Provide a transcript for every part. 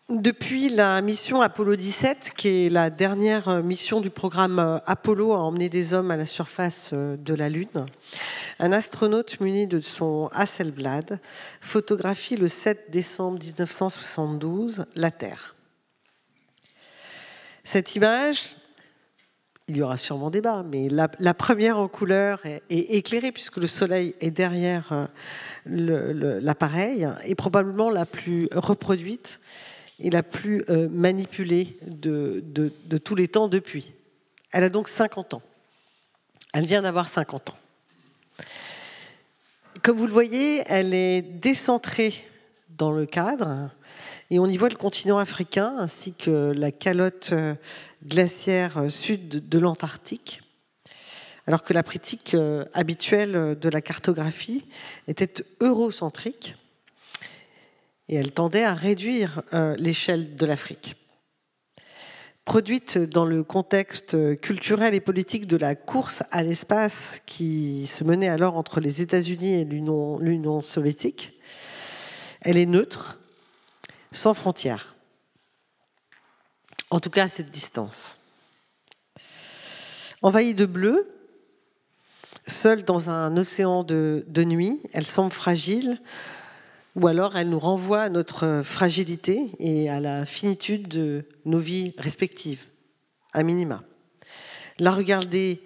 Depuis la mission Apollo 17, qui est la dernière mission du programme Apollo à emmener des hommes à la surface de la Lune, un astronaute muni de son Hasselblad photographie le 7 décembre 1972 la Terre. Cette image, il y aura sûrement débat, mais la première en couleur est éclairée puisque le soleil est derrière l'appareil, est probablement la plus reproduite et la plus manipulée de tous les temps depuis. Elle a donc 50 ans. Elle vient d'avoir 50 ans. Comme vous le voyez, elle est décentrée dans le cadre et on y voit le continent africain ainsi que la calotte glaciaire sud de l'Antarctique, alors que la pratique habituelle de la cartographie était eurocentrique et elle tendait à réduire l'échelle de l'Afrique. Produite dans le contexte culturel et politique de la course à l'espace qui se menait alors entre les États-Unis et l'Union soviétique, elle est neutre, sans frontières. En tout cas à cette distance. Envahie de bleu, seule dans un océan de nuit, elle semble fragile, ou alors elle nous renvoie à notre fragilité et à la finitude de nos vies respectives, à minima. La regarder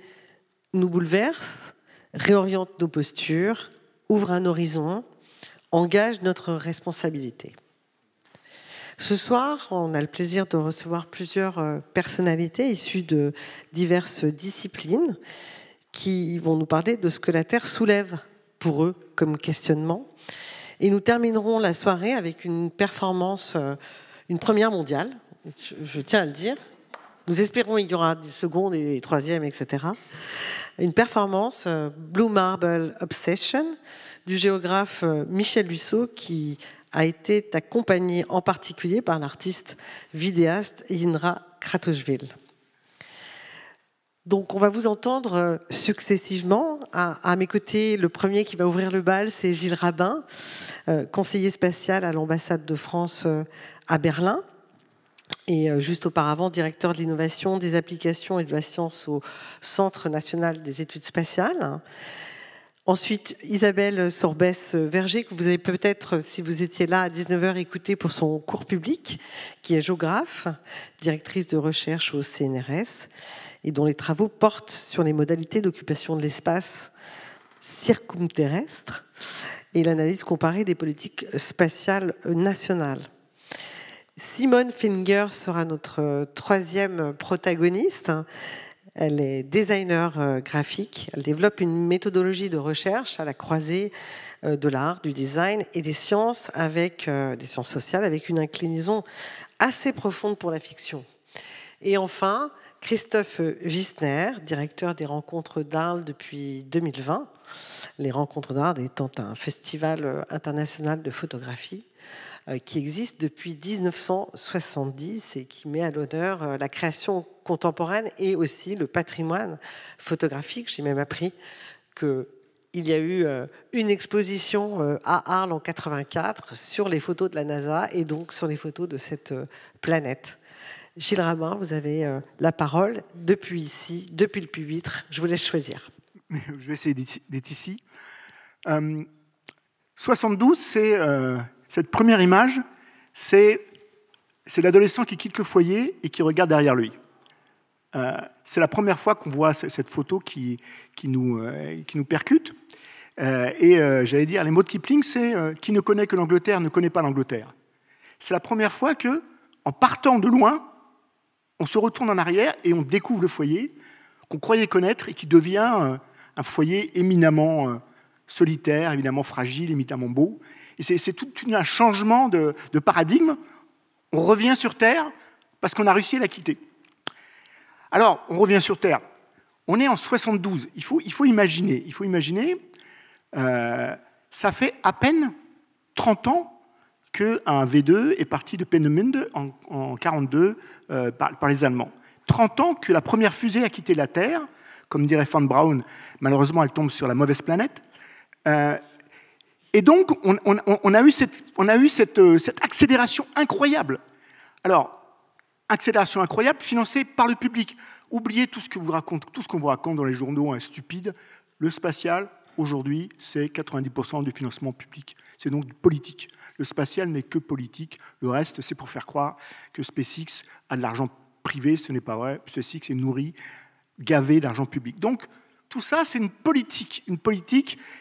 nous bouleverse, réoriente nos postures, ouvre un horizon, engage notre responsabilité. Ce soir, on a le plaisir de recevoir plusieurs personnalités issues de diverses disciplines qui vont nous parler de ce que la Terre soulève pour eux comme questionnement. Et nous terminerons la soirée avec une performance, une première mondiale, je tiens à le dire. Nous espérons qu'il y aura des secondes et des troisièmes, etc. Une performance Blue Marble Obsession du géographe Michel Lusso qui a été accompagné en particulier par l'artiste vidéaste Indra Kratochvil. Donc on va vous entendre successivement. À mes côtés, le premier qui va ouvrir le bal, c'est Gilles Rabin, conseiller spatial à l'ambassade de France à Berlin. Et juste auparavant, directeur de l'innovation, des applications et de la science au Centre national des études spatiales. Ensuite, Isabelle Sorbès-Verger, que vous avez peut-être, si vous étiez là à 19h, écouté pour son cours public, qui est géographe, directrice de recherche au CNRS, et dont les travaux portent sur les modalités d'occupation de l'espace circumterrestre et l'analyse comparée des politiques spatiales nationales. Simone Finger sera notre troisième protagoniste. Elle est designer graphique. Elle développe une méthodologie de recherche à la croisée de l'art, du design et des sciences, des sciences sociales, avec une inclinaison assez profonde pour la fiction. Et enfin, Christophe Wissner, directeur des Rencontres d'Arles depuis 2020. Les Rencontres d'Arles étant un festival international de photographie qui existe depuis 1970 et qui met à l'honneur la création contemporaine et aussi le patrimoine photographique. J'ai même appris qu'il y a eu une exposition à Arles en 1984 sur les photos de la NASA et donc sur les photos de cette planète. Gilles Rabin, vous avez la parole depuis ici, depuis le pupitre. Je vous laisse choisir. Je vais essayer d'être ici. 72, c'est... Cette première image, c'est l'adolescent qui quitte le foyer et qui regarde derrière lui. C'est la première fois qu'on voit cette photo qui nous percute. J'allais dire, les mots de Kipling, c'est « qui ne connaît que l'Angleterre ne connaît pas l'Angleterre ». C'est la première fois que, en partant de loin, on se retourne en arrière et on découvre le foyer qu'on croyait connaître et qui devient un foyer éminemment solitaire, évidemment fragile, éminemment beau. Et c'est tout un changement de paradigme. On revient sur Terre parce qu'on a réussi à la quitter. Alors, on revient sur Terre. On est en 72. Il faut imaginer. Ça fait à peine 30 ans qu'un V2 est parti de Peenemünde en 1942 par les Allemands. 30 ans que la première fusée a quitté la Terre. Comme dirait Von Braun, malheureusement, elle tombe sur la mauvaise planète. Et donc, on a eu cette accélération incroyable Alors, accélération incroyable, financée par le public. Oubliez tout ce qu'on vous raconte dans les journaux hein, stupides. Le spatial, aujourd'hui, c'est 90% du financement public. C'est donc politique. Le spatial n'est que politique. Le reste, c'est pour faire croire que SpaceX a de l'argent privé. Ce n'est pas vrai. SpaceX est nourri, gavé d'argent public. Donc, tout ça, c'est une politique,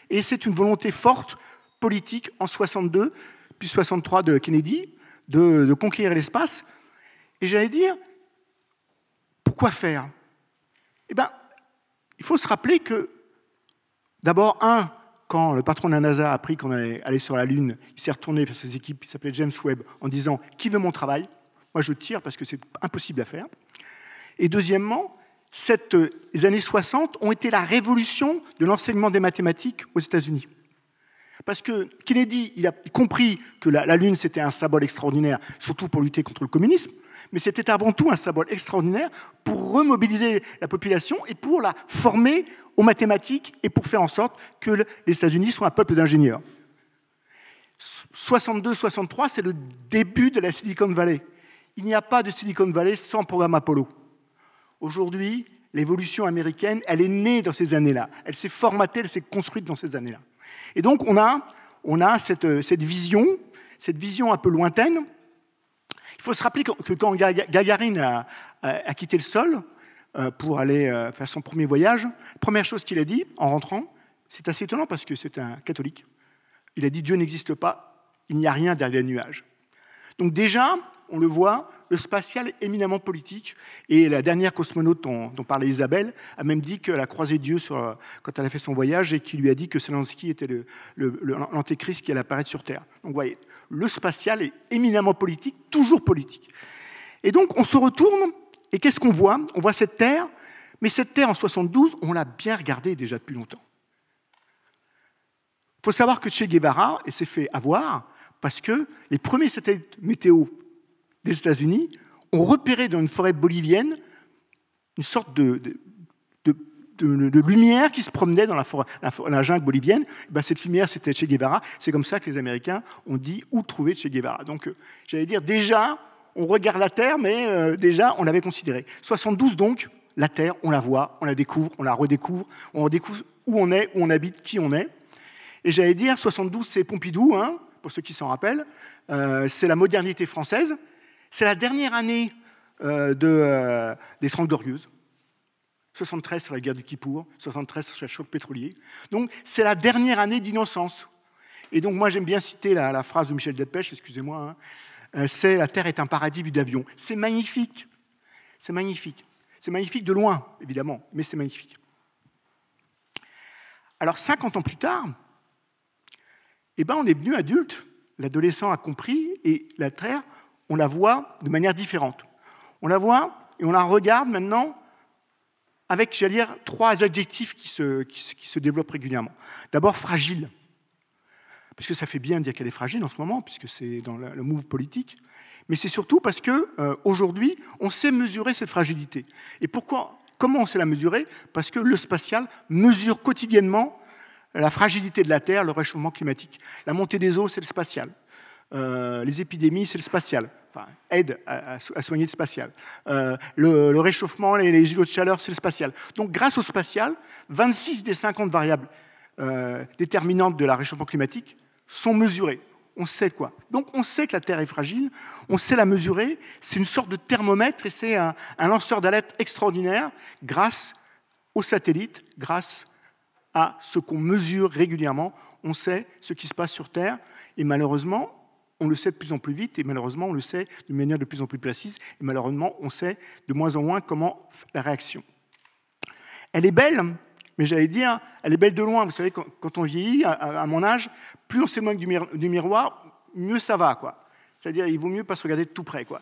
et c'est une volonté forte politique en 62, puis 63 de Kennedy, de conquérir l'espace. Et j'allais dire, pourquoi faire? Eh bien, il faut se rappeler que, d'abord, quand le patron de la NASA a appris qu'on allait aller sur la Lune, il s'est retourné vers ses équipes, il s'appelait James Webb, en disant « Qui veut mon travail ?» Moi, je tire parce que c'est impossible à faire. Et deuxièmement, les années 60 ont été la révolution de l'enseignement des mathématiques aux États-Unis. Parce que Kennedy, il a compris que la Lune, c'était un symbole extraordinaire, surtout pour lutter contre le communisme, mais c'était avant tout un symbole extraordinaire pour remobiliser la population et pour la former aux mathématiques et pour faire en sorte que les États-Unis soient un peuple d'ingénieurs. 62-63, c'est le début de la Silicon Valley. Il n'y a pas de Silicon Valley sans programme Apollo. Aujourd'hui, l'évolution américaine, elle est née dans ces années-là. Elle s'est formatée, elle s'est construite dans ces années-là. Et donc, on a cette vision un peu lointaine. Il faut se rappeler que quand Gagarine a quitté le sol pour aller faire son premier voyage, la première chose qu'il a dit en rentrant, c'est assez étonnant parce que c'est un catholique, il a dit « Dieu n'existe pas, il n'y a rien derrière les nuages ». Donc déjà, on le voit, le spatial est éminemment politique. Et la dernière cosmonaute dont parlait Isabelle a même dit qu'elle a croisé Dieu quand elle a fait son voyage et qu'il lui a dit que Zelensky était l'antéchrist qui allait apparaître sur Terre. Donc vous voyez, le spatial est éminemment politique, toujours politique. Et donc on se retourne, et qu'est-ce qu'on voit? On voit cette Terre, mais cette Terre en 72, on l'a bien regardée déjà depuis longtemps. Il faut savoir que Che Guevara s'est fait avoir parce que les premiers satellites météo des États-Unis ont repéré dans une forêt bolivienne une sorte de lumière qui se promenait dans la jungle bolivienne. Et bien, cette lumière, c'était Che Guevara. C'est comme ça que les Américains ont dit où trouver Che Guevara. Donc, j'allais dire, déjà, on regarde la Terre, mais déjà, on l'avait considérée. 72, donc, la Terre, on la voit, on la découvre, on la redécouvre, on redécouvre où on est, où on habite, qui on est. Et j'allais dire, 72, c'est Pompidou, hein, pour ceux qui s'en rappellent. C'est la modernité française. C'est la dernière année des 30 Glorieuses. 73 sur la guerre du Kippour, 73 sur le choc pétrolier. Donc, c'est la dernière année d'innocence. Et donc, moi, j'aime bien citer la phrase de Michel Delpech, excusez-moi, hein, c'est « La Terre est un paradis vu d'avion ». C'est magnifique. C'est magnifique. C'est magnifique de loin, évidemment, mais c'est magnifique. Alors, 50 ans plus tard, eh ben, on est devenu adulte. L'adolescent a compris, et la Terre, on la voit de manière différente. On la voit et on la regarde maintenant avec, j'allais dire, 3 adjectifs qui se développent régulièrement. D'abord, fragile. Parce que ça fait bien de dire qu'elle est fragile en ce moment, puisque c'est dans le move politique. Mais c'est surtout parce qu'aujourd'hui, on sait mesurer cette fragilité. Et comment on sait la mesurer? Parce que le spatial mesure quotidiennement la fragilité de la Terre, le réchauffement climatique. La montée des eaux, c'est le spatial. Les épidémies, c'est le spatial. Enfin, aide à soigner le spatial. Le réchauffement, les îlots de chaleur, c'est le spatial. Donc, grâce au spatial, 26 des 50 variables déterminantes de la réchauffement climatique sont mesurées. On sait quoi? Donc, on sait que la Terre est fragile, on sait la mesurer, c'est une sorte de thermomètre et c'est un lanceur d'alerte extraordinaire grâce aux satellites, grâce à ce qu'on mesure régulièrement. On sait ce qui se passe sur Terre et malheureusement, on le sait de plus en plus vite et malheureusement, on le sait d'une manière de plus en plus précise et malheureusement, on sait de moins en moins comment la réaction. Elle est belle, mais j'allais dire, elle est belle de loin. Vous savez, quand on vieillit, à mon âge, plus on s'éloigne du miroir, mieux ça va, quoi. C'est-à-dire, il vaut mieux pas se regarder de tout près, quoi.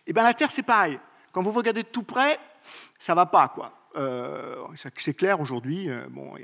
Et bien, la Terre, c'est pareil. Quand vous regardez de tout près, ça va pas, quoi. C'est clair aujourd'hui,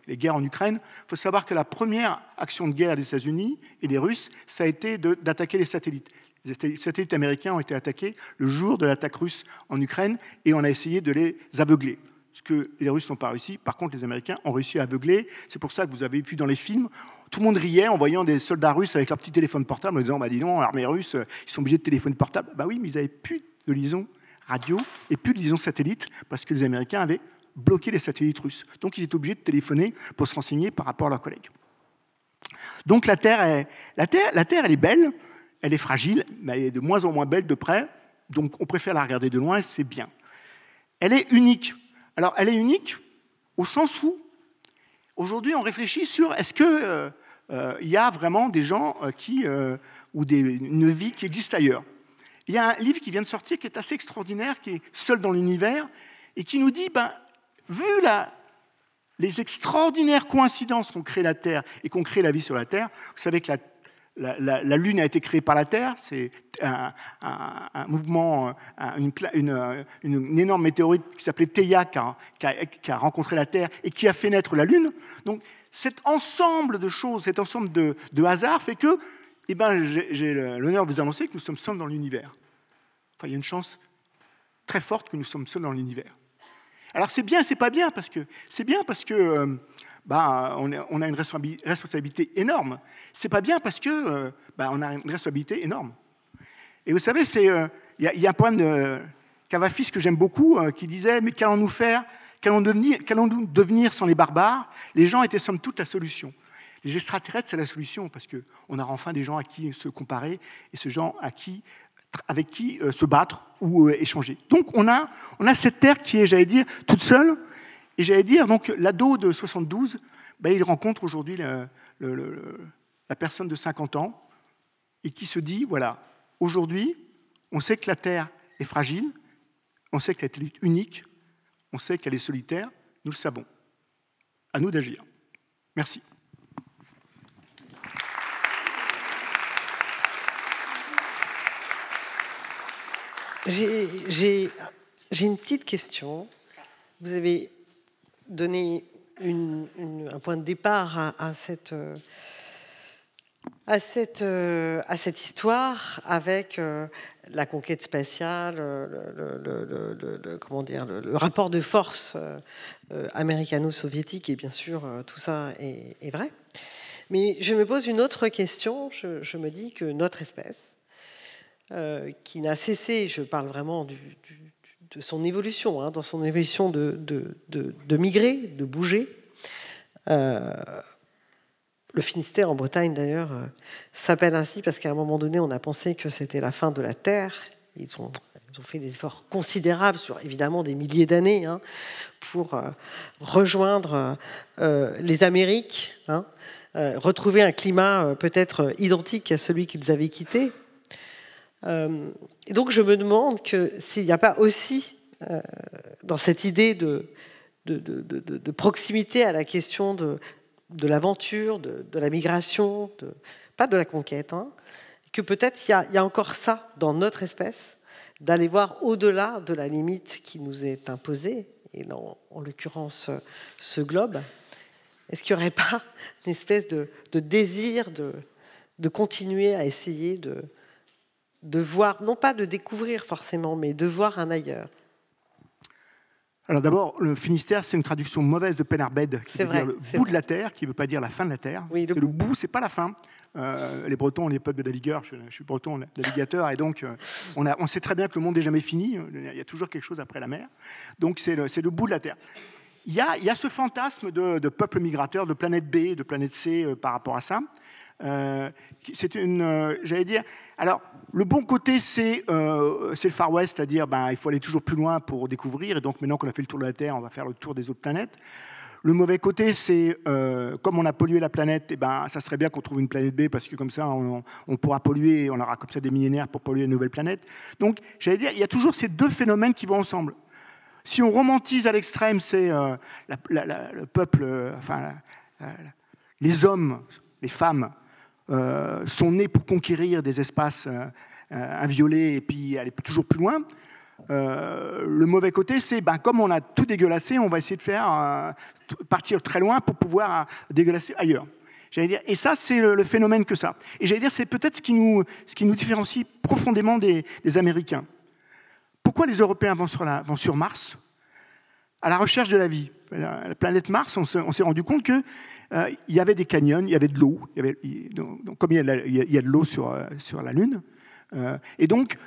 les guerres en Ukraine. Il faut savoir que la première action de guerre des États-Unis et des Russes, ça a été d'attaquer les satellites. Les satellites américains ont été attaqués le jour de l'attaque russe en Ukraine et on a essayé de les aveugler. ce que les Russes n'ont pas réussi. Par contre, les Américains ont réussi à aveugler. C'est pour ça que vous avez vu dans les films, tout le monde riait en voyant des soldats russes avec leur petit téléphone portable en disant bah, dis donc, l'armée russe, ils sont obligés de téléphoner portable. Bah oui, mais ils n'avaient plus de liaison radio et plus de liaison satellite parce que les Américains avaient bloqué les satellites russes. Donc ils étaient obligés de téléphoner pour se renseigner par rapport à leurs collègues. Donc la Terre, elle est belle, elle est fragile, mais elle est de moins en moins belle de près. Donc on préfère la regarder de loin, c'est bien. Elle est unique. Alors elle est unique au sens où, aujourd'hui on réfléchit sur est-ce qu'il y a vraiment des gens ou une vie qui existe ailleurs. Il y a un livre qui vient de sortir qui est assez extraordinaire, qui est Seul dans l'univers, et qui nous dit, vu les extraordinaires coïncidences qu'ont créé la Terre et qu'ont créé la vie sur la Terre, vous savez que la Lune a été créée par la Terre, c'est un mouvement, une énorme météorite qui s'appelait Theia qui a rencontré la Terre et qui a fait naître la Lune. Donc cet ensemble de choses, cet ensemble de hasards fait que j'ai l'honneur de vous annoncer que nous sommes seuls dans l'univers. Enfin, il y a une chance très forte que nous sommes seuls dans l'univers. Alors c'est bien, c'est pas bien, parce que c'est bien parce que on a une responsabilité énorme. C'est pas bien parce que on a une responsabilité énorme. Et vous savez, il y a un poème de Cavafis que j'aime beaucoup qui disait mais qu'allons-nous faire, qu'allons-nous devenir sans les barbares? Les gens étaient somme toute la solution. Les extraterrestres, c'est la solution, parce qu'on aura enfin des gens à qui se comparer et ces gens avec qui se battre ou échanger. Donc on a cette Terre qui est, j'allais dire, toute seule, et j'allais dire, donc l'ado de 72, il rencontre aujourd'hui la personne de 50 ans, et qui se dit, voilà, aujourd'hui, on sait que la Terre est fragile, on sait qu'elle est unique, on sait qu'elle est solitaire, nous le savons. À nous d'agir. Merci. J'ai une petite question. Vous avez donné un point de départ à cette histoire avec la conquête spatiale, le rapport de force américano-soviétique, et bien sûr tout ça est vrai. Mais je me pose une autre question. Je me dis que notre espèce, qui n'a cessé, je parle vraiment de son évolution, dans son évolution de migrer, de bouger. Le Finistère en Bretagne d'ailleurs s'appelle ainsi parce qu'à un moment donné on a pensé que c'était la fin de la Terre. Ils ont fait des efforts considérables sur évidemment des milliers d'années pour rejoindre les Amériques, retrouver un climat peut-être identique à celui qu'ils avaient quitté. Et donc je me demande s'il n'y a pas aussi dans cette idée de proximité à la question de l'aventure, de la migration, pas de la conquête, que peut-être il y a encore ça dans notre espèce, d'aller voir au-delà de la limite qui nous est imposée, et en l'occurrence ce globe. Est-ce qu'il n'y aurait pas une espèce de désir de continuer à essayer de voir, non pas de découvrir forcément, mais de voir un ailleurs? Alors d'abord, le Finistère, c'est une traduction mauvaise de Penarbed, qui veut dire le bout de la Terre, qui ne veut pas dire la fin de la Terre. Oui, le bout, c'est pas la fin. Les Bretons, on est peuple de navigueurs, je suis breton, navigateur, et donc on sait très bien que le monde n'est jamais fini, il y a toujours quelque chose après la mer. Donc c'est le bout de la Terre. Il y a ce fantasme de peuple migrateur, de planète B, de planète C par rapport à ça. C'est j'allais dire, alors le bon côté c'est le Far West, c'est-à-dire il faut aller toujours plus loin pour découvrir, et donc maintenant qu'on a fait le tour de la Terre, on va faire le tour des autres planètes. Le mauvais côté c'est comme on a pollué la planète, ça serait bien qu'on trouve une planète B, parce que comme ça on pourra polluer, et on aura comme ça des millénaires pour polluer une nouvelle planète. Donc j'allais dire, il y a toujours ces deux phénomènes qui vont ensemble. Si on romantise à l'extrême, c'est le peuple, les hommes, les femmes sont nés pour conquérir des espaces inviolés et puis aller toujours plus loin. Le mauvais côté, c'est comme on a tout dégueulassé, on va essayer de faire partir très loin pour pouvoir dégueulasser ailleurs. J'allais dire, et ça, c'est le phénomène que ça. Et j'allais dire, c'est peut-être ce qui nous différencie profondément des Américains. Pourquoi les Européens vont sur Mars? à la recherche de la vie. La planète Mars, on s'est rendu compte qu'il y avait des canyons, il y avait de l'eau. Donc, comme il y a de l'eau sur la Lune. Et donc,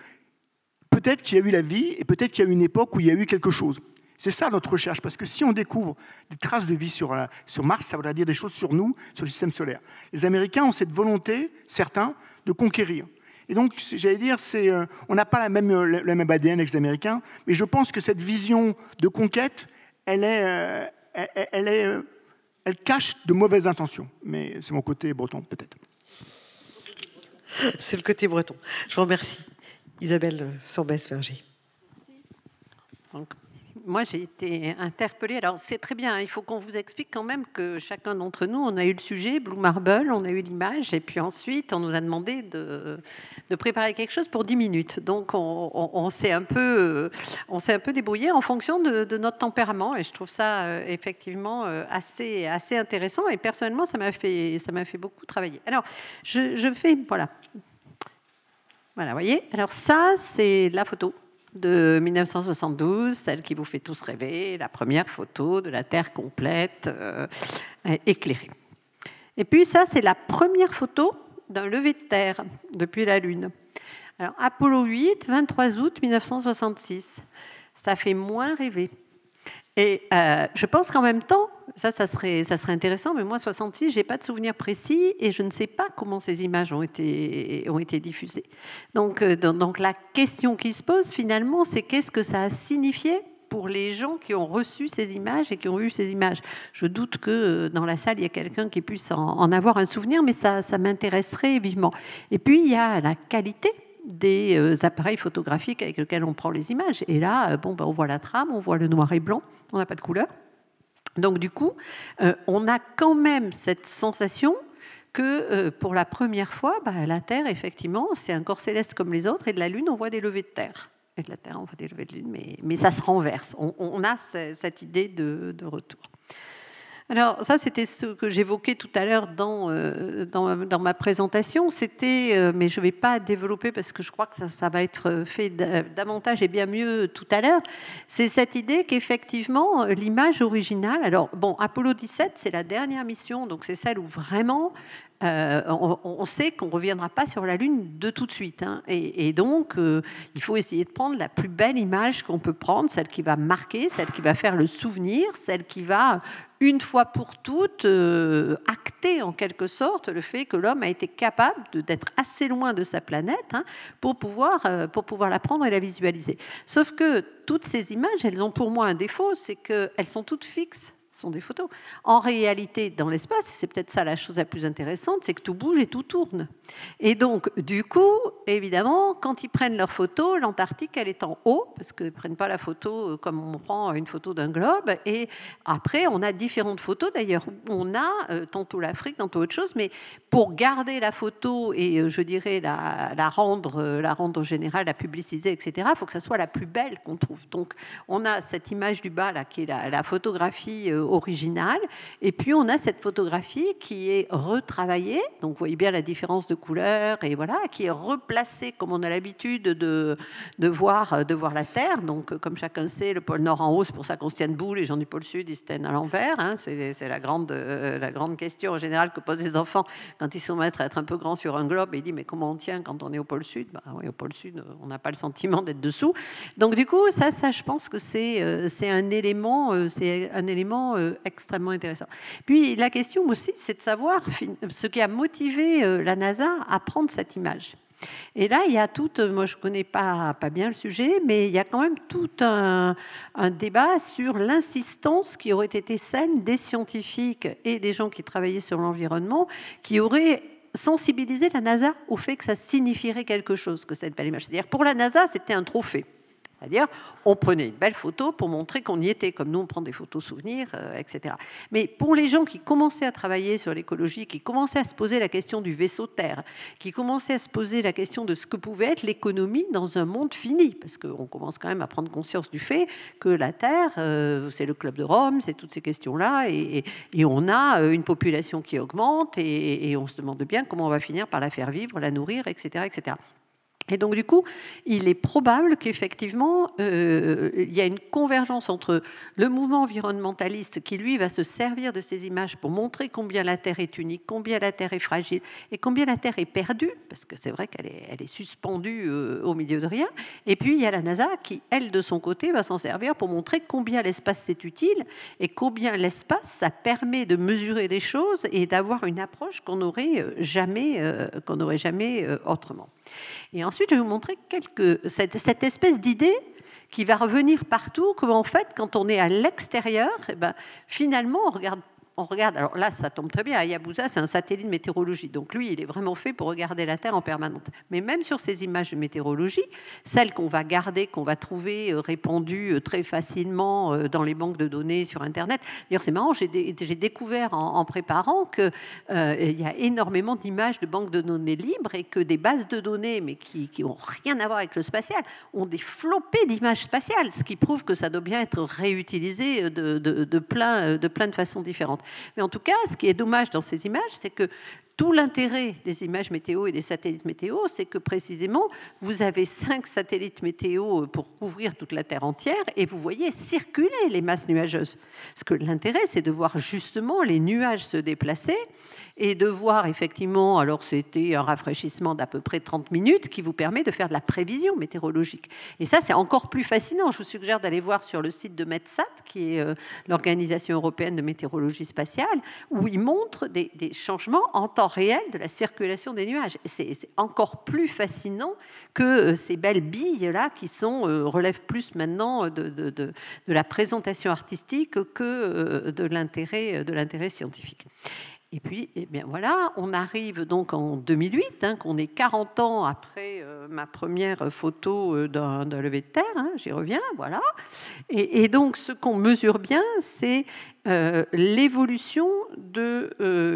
peut-être qu'il y a eu la vie, et peut-être qu'il y a eu une époque où il y a eu quelque chose. C'est ça notre recherche, parce que si on découvre des traces de vie sur Mars, ça voudra dire des choses sur nous, sur le système solaire. Les Américains ont cette volonté, certains, de conquérir. Et donc, j'allais dire, on n'a pas la même ADN avec les Américains, mais je pense que cette vision de conquête, elle cache de mauvaises intentions. Mais c'est mon côté breton, peut-être. C'est le côté breton. Je vous remercie. Isabelle Sorbès-Verger. Donc, moi, j'ai été interpellée. Alors, c'est très bien. Il faut qu'on vous explique quand même que chacun d'entre nous, on a eu le sujet, Blue Marble, on a eu l'image, et puis ensuite, on nous a demandé de préparer quelque chose pour 10 minutes. Donc, on s'est un peu débrouillé en fonction de notre tempérament, et je trouve ça effectivement assez intéressant. Et personnellement, ça m'a fait beaucoup travailler. Alors, je fais, voilà, vous voyez. Alors ça, c'est la photo de 1972, celle qui vous fait tous rêver, la première photo de la Terre complète, éclairée. Et puis ça, c'est la première photo d'un lever de terre depuis la Lune. Alors Apollo 8, 23 août 1966. Ça fait moins rêver. Et je pense qu'en même temps, ça serait intéressant, mais moi, 66, je n'ai pas de souvenir précis et je ne sais pas comment ces images ont été diffusées. Donc la question qui se pose finalement, c'est qu'est-ce que ça a signifié pour les gens qui ont reçu ces images et qui ont eu ces images. Je doute que dans la salle, il y ait quelqu'un qui puisse en avoir un souvenir, mais ça m'intéresserait vivement. Et puis, il y a la qualité des appareils photographiques avec lesquels on prend les images. Et là, on voit la trame, on voit le noir et blanc, on n'a pas de couleur. Donc du coup, on a quand même cette sensation que pour la première fois, la Terre, effectivement, c'est un corps céleste comme les autres, et de la Lune, on voit des levées de Terre. Et de la Terre, on voit des levées de Lune, mais ça se renverse. On a cette idée de retour. Alors ça, c'était ce que j'évoquais tout à l'heure dans ma présentation. C'était, mais je ne vais pas développer parce que je crois que ça va être fait davantage et bien mieux tout à l'heure. C'est cette idée qu'effectivement, l'image originale... Alors, Apollo 17, c'est la dernière mission, donc c'est celle où vraiment... on sait qu'on ne reviendra pas sur la Lune de tout de suite. Hein. Et donc, il faut essayer de prendre la plus belle image qu'on peut prendre, celle qui va marquer, celle qui va faire le souvenir, celle qui va, une fois pour toutes, acter en quelque sorte le fait que l'homme a été capable d'être assez loin de sa planète pour pouvoir la prendre et la visualiser. Sauf que toutes ces images, elles ont pour moi un défaut, c'est qu'elles sont toutes fixes. Sont des photos. En réalité, dans l'espace, c'est peut-être ça la chose la plus intéressante, c'est que tout bouge et tout tourne. Et donc, du coup, évidemment, quand ils prennent leurs photos, l'Antarctique, elle est en haut, parce qu'ils ne prennent pas la photo comme on prend une photo d'un globe. Et après, on a différentes photos, d'ailleurs. On a tantôt l'Afrique, tantôt autre chose, mais pour garder la photo et, je dirais, la rendre générale, la publiciser, etc., il faut que ça soit la plus belle qu'on trouve. Donc, on a cette image du bas, là, qui est la photographie originale. Et puis, on a cette photographie qui est retravaillée. Donc, vous voyez bien la différence de couleur, et voilà, qui est replacée comme on a l'habitude de voir la Terre. Donc, comme chacun sait, le pôle Nord en haut, c'est pour ça qu'on se tient debout. Les gens du pôle Sud, ils se tiennent à l'envers. Hein. C'est la grande question en général que posent les enfants quand ils sont mettre à être un peu grands sur un globe. Et ils disent, mais comment on tient quand on est au pôle Sud ? Oui, au pôle Sud, on n'a pas le sentiment d'être dessous. Donc, du coup, ça je pense que c'est un élément extrêmement intéressant. Puis la question aussi, c'est de savoir ce qui a motivé la NASA à prendre cette image. Et là, il y a moi je ne connais pas bien le sujet, mais il y a quand même tout un débat sur l'insistance qui aurait été celle des scientifiques et des gens qui travaillaient sur l'environnement, qui auraient sensibilisé la NASA au fait que ça signifierait quelque chose, que cette belle image. C'est-à-dire, pour la NASA, c'était un trophée. C'est-à-dire, on prenait une belle photo pour montrer qu'on y était, comme nous, on prend des photos souvenirs, etc. Mais pour les gens qui commençaient à travailler sur l'écologie, qui commençaient à se poser la question du vaisseau Terre, qui commençaient à se poser la question de ce que pouvait être l'économie dans un monde fini, parce qu'on commence quand même à prendre conscience du fait que la Terre, c'est le Club de Rome, c'est toutes ces questions-là, et on a une population qui augmente, et on se demande bien comment on va finir par la faire vivre, la nourrir, etc., etc. Et donc, du coup, il est probable qu'effectivement, il y a une convergence entre le mouvement environnementaliste qui, lui, va se servir de ces images pour montrer combien la Terre est unique, combien la Terre est fragile et combien la Terre est perdue, parce que c'est vrai qu'elle est suspendue au milieu de rien. Et puis, il y a la NASA qui, elle, de son côté, va s'en servir pour montrer combien l'espace, c'est utile et combien l'espace, ça permet de mesurer des choses et d'avoir une approche qu'on n'aurait jamais autrement. Et ensuite, je vais vous montrer cette espèce d'idée qui va revenir partout, comment en fait, quand on est à l'extérieur, finalement, on regarde. Alors là, ça tombe très bien. Hayabusa, c'est un satellite de météorologie. Donc lui, il est vraiment fait pour regarder la Terre en permanence. Mais même sur ces images de météorologie, celles qu'on va garder, qu'on va trouver répandues très facilement dans les banques de données sur Internet. D'ailleurs, c'est marrant, j'ai découvert en préparant qu'il y a énormément d'images de banques de données libres et que des bases de données, mais qui n'ont rien à voir avec le spatial, ont des flopées d'images spatiales, ce qui prouve que ça doit bien être réutilisé de plein de façons différentes. Mais en tout cas, ce qui est dommage dans ces images, c'est que tout l'intérêt des images météo et des satellites météo, c'est que précisément, vous avez 5 satellites météo pour couvrir toute la Terre entière et vous voyez circuler les masses nuageuses. Parce que l'intérêt, c'est de voir justement les nuages se déplacer et de voir effectivement, alors c'était un rafraîchissement d'à peu près 30 minutes qui vous permet de faire de la prévision météorologique. Et ça, c'est encore plus fascinant. Je vous suggère d'aller voir sur le site de METSAT, qui est l'Organisation européenne de météorologie spatiale, où ils montrent des changements en temps réel de la circulation des nuages. C'est encore plus fascinant que ces belles billes-là qui relèvent plus maintenant de la présentation artistique que de l'intérêt scientifique. Et puis, eh bien voilà, on arrive donc en 2008, qu'on est 40 ans après ma première photo d'un lever de terre, j'y reviens, voilà. Et donc, ce qu'on mesure bien, c'est l'évolution de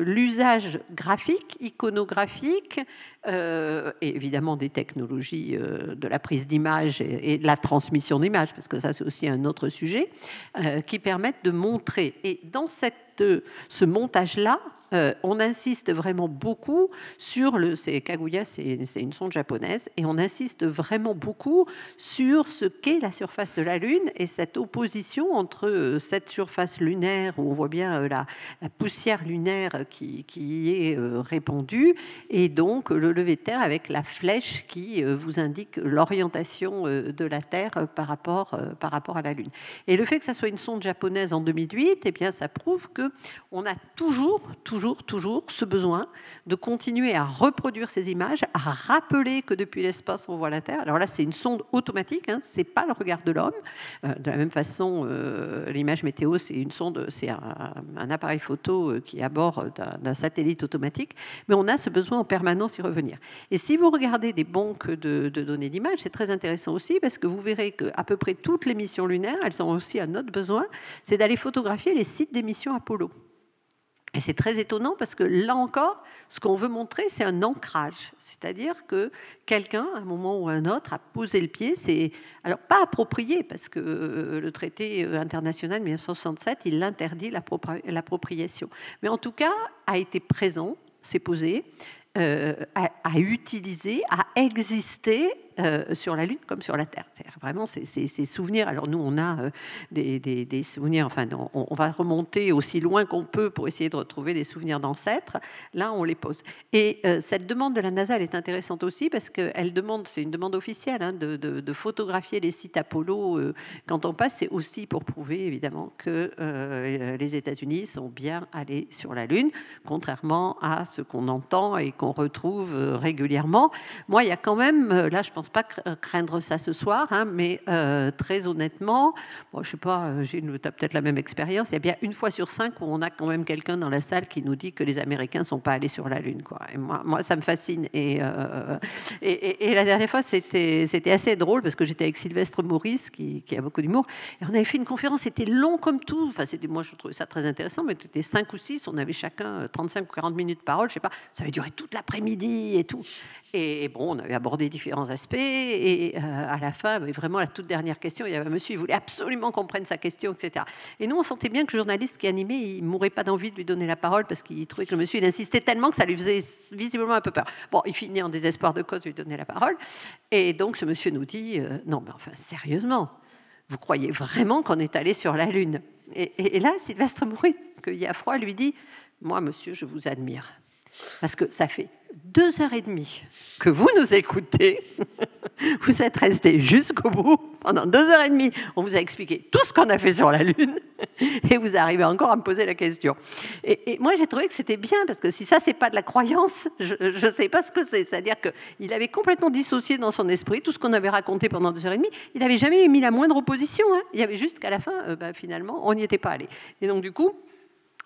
l'usage graphique, iconographique, et évidemment des technologies de la prise d'image et de la transmission d'images, parce que ça, c'est aussi un autre sujet, qui permettent de montrer. Et dans ce montage-là, on insiste vraiment beaucoup sur Kaguya, c'est une sonde japonaise, et on insiste vraiment beaucoup sur ce qu'est la surface de la Lune et cette opposition entre cette surface lunaire où on voit bien la poussière lunaire qui est répandue et donc le lever de terre avec la flèche qui vous indique l'orientation de la Terre par rapport à la Lune. Et le fait que ça soit une sonde japonaise en 2008, eh bien, ça prouve qu'on a toujours ce besoin de continuer à reproduire ces images, à rappeler que depuis l'espace, on voit la Terre. Alors là, c'est une sonde automatique, ce n'est pas le regard de l'homme. De la même façon, l'image météo, c'est une sonde, c'est un appareil photo qui est à bord d'un satellite automatique, mais on a ce besoin en permanence d'y revenir. Et si vous regardez des banques de données d'images, c'est très intéressant aussi, parce que vous verrez qu'à peu près toutes les missions lunaires, elles ont aussi un autre besoin, c'est d'aller photographier les sites des missions Apollo. Et c'est très étonnant parce que là encore, ce qu'on veut montrer, c'est un ancrage. C'est-à-dire que quelqu'un, à un moment ou à un autre, a posé le pied. C'est alors pas approprié, parce que le traité international de 1967, il l'interdit, l'appropriation. Mais en tout cas, a été présent, s'est posé, à utiliser, à exister sur la Lune comme sur la Terre. Vraiment, ces souvenirs. Alors nous, on a des souvenirs. Enfin, on va remonter aussi loin qu'on peut pour essayer de retrouver des souvenirs d'ancêtres. Là, on les pose. Et cette demande de la NASA, elle est intéressante aussi parce qu'elle demande, c'est une demande officielle, de photographier les sites Apollo quand on passe. C'est aussi pour prouver évidemment que les États-Unis sont bien allés sur la Lune, contrairement à ce qu'on entend et qu'on retrouve régulièrement. Moi, il y a quand même, là, je pense pas craindre ça ce soir, mais très honnêtement, bon, je sais pas, tu as peut-être la même expérience, il y a bien une fois sur 5 où on a quand même quelqu'un dans la salle qui nous dit que les Américains sont pas allés sur la Lune, quoi. Et moi, ça me fascine. Et la dernière fois, c'était assez drôle parce que j'étais avec Sylvestre Maurice, qui a beaucoup d'humour, et on avait fait une conférence, c'était long comme tout. Enfin, moi, je trouvais ça très intéressant, mais c'était 5 ou 6, on avait chacun 35 ou 40 minutes de parole, je sais pas, ça avait duré toute l'après-midi et tout. Et bon, on avait abordé différents aspects, et à la fin, mais vraiment la toute dernière question, il y avait un monsieur, il voulait absolument qu'on prenne sa question, etc. Et nous, on sentait bien que le journaliste qui animait, il ne mourait pas d'envie de lui donner la parole, parce qu'il trouvait que le monsieur, il insistait tellement que ça lui faisait visiblement un peu peur. Bon, il finit en désespoir de cause de lui donner la parole, et donc ce monsieur nous dit, non, mais enfin, sérieusement, vous croyez vraiment qu'on est allé sur la Lune? Et là, Sylvestre Maury, qu'il a froid, lui dit, moi, monsieur, je vous admire. Parce que ça fait 2h30 que vous nous écoutez, vous êtes restés jusqu'au bout, pendant 2h30, on vous a expliqué tout ce qu'on a fait sur la Lune, et vous arrivez encore à me poser la question. Et moi, j'ai trouvé que c'était bien, parce que si ça, c'est pas de la croyance, je ne sais pas ce que c'est. C'est-à-dire qu'il avait complètement dissocié dans son esprit tout ce qu'on avait raconté pendant 2h30, il n'avait jamais émis la moindre opposition, hein. Il y avait juste qu'à la fin, finalement, on n'y était pas allé. Et donc, du coup,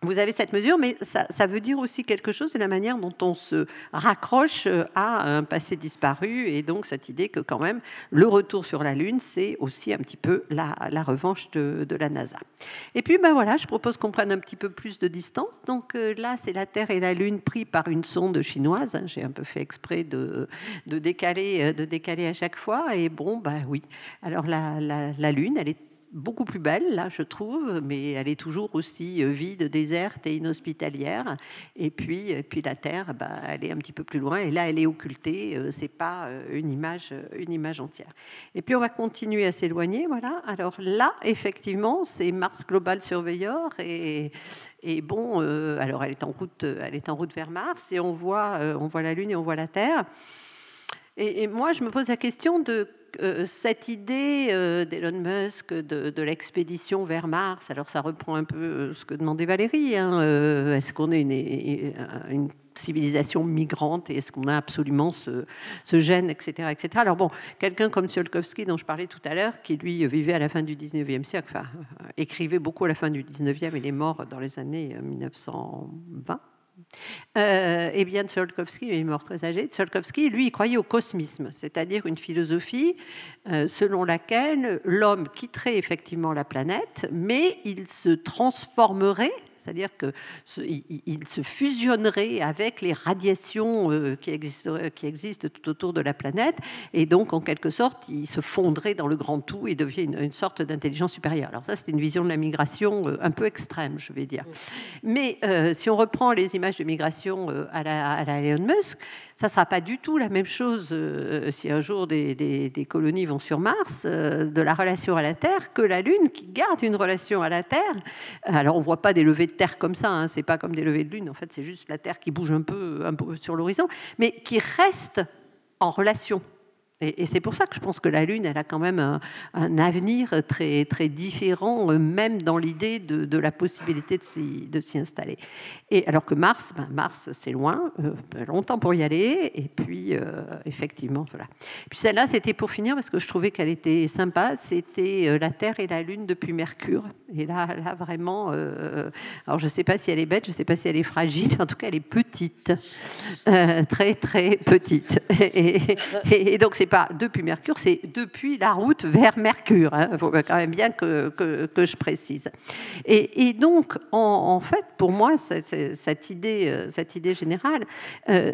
vous avez cette mesure, mais ça veut dire aussi quelque chose de la manière dont on se raccroche à un passé disparu, et donc cette idée que quand même le retour sur la Lune, c'est aussi un petit peu la revanche de la NASA. Et puis voilà, je propose qu'on prenne un petit peu plus de distance. Donc là, c'est la Terre et la Lune pris par une sonde chinoise. J'ai un peu fait exprès de décaler à chaque fois. Et bon, oui. Alors la Lune, elle est beaucoup plus belle, là, je trouve, mais elle est toujours aussi vide, déserte et inhospitalière. Et puis la Terre, elle est un petit peu plus loin, et là, elle est occultée. C'est pas une image entière. Et puis, on va continuer à s'éloigner, voilà. Alors là, effectivement, c'est Mars Global Surveyor, et bon, alors elle est en route vers Mars, et on voit la Lune et on voit la Terre. Et moi, je me pose la question de cette idée d'Elon Musk de l'expédition vers Mars. Alors, ça reprend un peu ce que demandait Valérie. Hein. Est-ce qu'on est une civilisation migrante, et est-ce qu'on a absolument ce gène, etc., etc. Alors bon, quelqu'un comme Tsiolkovsky, dont je parlais tout à l'heure, qui lui vivait à la fin du 19e siècle, enfin, écrivait beaucoup à la fin du 19e, il est mort dans les années 1920. Eh bien, Tsiolkovsky, il est mort très âgé. Tsiolkovsky, lui, il croyait au cosmisme, c'est-à-dire une philosophie selon laquelle l'homme quitterait effectivement la planète, mais il se transformerait, c'est-à-dire qu'il se fusionnerait avec les radiations qui existent tout autour de la planète, et donc, en quelque sorte, il se fondrait dans le grand tout et devient une sorte d'intelligence supérieure. Alors ça, c'est une vision de la migration un peu extrême, je vais dire. Mais si on reprend les images de migration à la Elon Musk, ça ne sera pas du tout la même chose si un jour des colonies vont sur Mars, de la relation à la Terre, que la Lune, qui garde une relation à la Terre. Alors, on ne voit pas des levées de Terre comme ça, hein, ce n'est pas comme des levées de Lune, en fait, c'est juste la Terre qui bouge un peu sur l'horizon, mais qui reste en relation. Et c'est pour ça que je pense que la Lune, elle a quand même un avenir très, très différent, même dans l'idée de la possibilité de s'y installer. Et alors que Mars, c'est loin, longtemps pour y aller, et puis effectivement, voilà. Puis celle-là, c'était pour finir, parce que je trouvais qu'elle était sympa, c'était la Terre et la Lune depuis Mercure. Et là vraiment, alors je ne sais pas si elle est bête, je ne sais pas si elle est fragile, en tout cas elle est petite, très très petite. Et donc c'est pas depuis Mercure, c'est depuis la route vers Mercure. Il faut quand même bien que je précise. Et donc, en fait, pour moi, cette idée générale,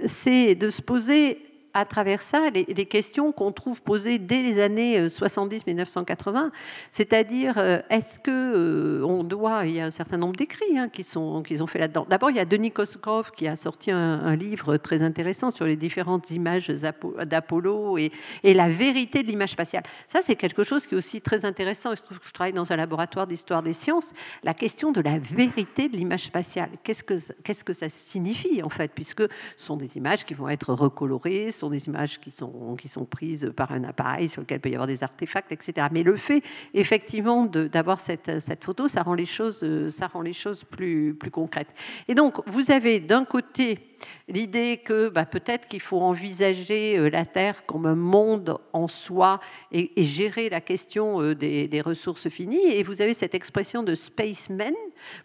c'est de se poser à travers ça les questions qu'on trouve posées dès les années 70-1980, c'est-à-dire est-ce que on doit, il y a un certain nombre d'écrits qu'ils ont fait là-dedans. D'abord, il y a Denis Kosgrove qui a sorti un livre très intéressant sur les différentes images d'Apollo et la vérité de l'image spatiale. Ça, c'est quelque chose qui est aussi très intéressant. Il se trouve que je travaille dans un laboratoire d'histoire des sciences. La question de la vérité de l'image spatiale, qu'est-ce que ça signifie en fait, puisque ce sont des images qui vont être recolorées, sont des images qui sont prises par un appareil sur lequel il peut y avoir des artefacts, etc. Mais le fait, effectivement, d'avoir cette photo, ça rend les choses plus concrètes. Et donc, vous avez d'un côté l'idée que peut-être qu'il faut envisager la Terre comme un monde en soi et gérer la question des ressources finies. Et vous avez cette expression de spaceman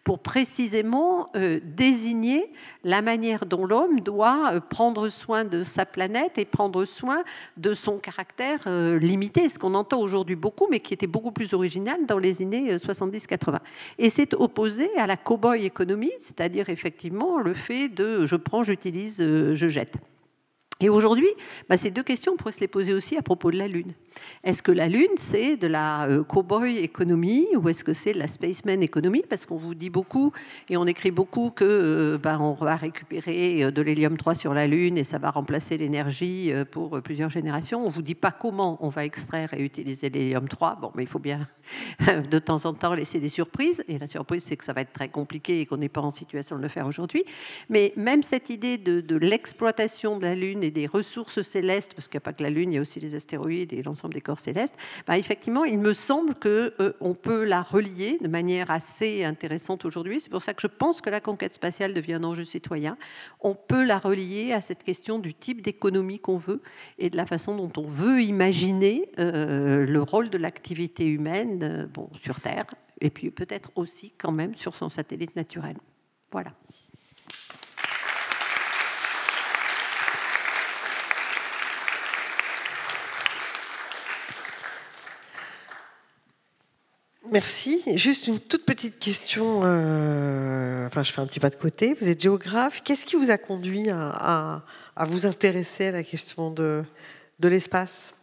pour précisément désigner la manière dont l'homme doit prendre soin de sa planète et prendre soin de son caractère limité, ce qu'on entend aujourd'hui beaucoup, mais qui était beaucoup plus original dans les années 70-80. Et c'est opposé à la cow-boy économie, c'est-à-dire effectivement le fait de je prends, j'utilise, je jette. Et aujourd'hui, ces deux questions, on pourrait se les poser aussi à propos de la Lune. Est-ce que la Lune, c'est de la cow-boy économie ou est-ce que c'est de la spaceman économie? Parce qu'on vous dit beaucoup et on écrit beaucoup que on va récupérer de l'hélium-3 sur la Lune et ça va remplacer l'énergie pour plusieurs générations. On ne vous dit pas comment on va extraire et utiliser l'hélium-3. Bon, mais il faut bien de temps en temps laisser des surprises. Et la surprise, c'est que ça va être très compliqué et qu'on n'est pas en situation de le faire aujourd'hui. Mais même cette idée de l'exploitation de la Lune et des ressources célestes, parce qu'il n'y a pas que la Lune, il y a aussi les astéroïdes et l'ensemble des corps célestes, effectivement, il me semble qu'on peut la relier de manière assez intéressante aujourd'hui. C'est pour ça que je pense que la conquête spatiale devient un enjeu citoyen. On peut la relier à cette question du type d'économie qu'on veut et de la façon dont on veut imaginer le rôle de l'activité humaine sur Terre et puis peut-être aussi quand même sur son satellite naturel. Voilà. Merci. Juste une toute petite question. Je fais un petit pas de côté. Vous êtes géographe. Qu'est-ce qui vous a conduit à vous intéresser à la question de l'espace,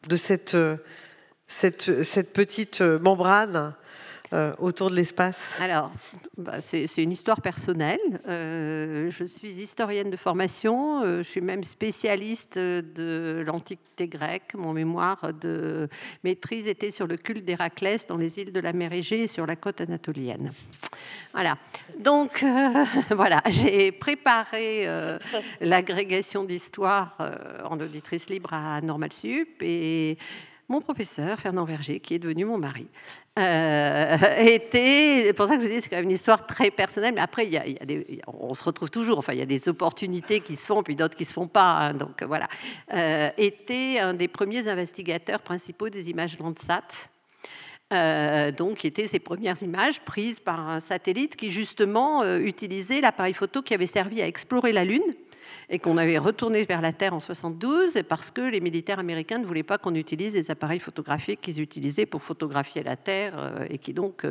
de cette petite membrane autour de l'espace? Alors, c'est une histoire personnelle. Je suis historienne de formation. Je suis même spécialiste de l'Antiquité grecque. Mon mémoire de maîtrise était sur le culte d'Héraclès dans les îles de la mer Égée et sur la côte anatolienne. Voilà. Donc, voilà, j'ai préparé l'agrégation d'histoire en auditrice libre à Normal Sup et mon professeur, Fernand Verger, qui est devenu mon mari, était... Pour ça que je vous dis, c'est quand même une histoire très personnelle, mais après, on se retrouve toujours, il y a des opportunités qui se font, puis d'autres qui ne se font pas, hein, donc voilà. Était un des premiers investigateurs principaux des images Landsat, qui étaient ces premières images prises par un satellite qui, justement, utilisait l'appareil photo qui avait servi à explorer la Lune, et qu'on avait retourné vers la Terre en 72 parce que les militaires américains ne voulaient pas qu'on utilise les appareils photographiques qu'ils utilisaient pour photographier la Terre et qui donc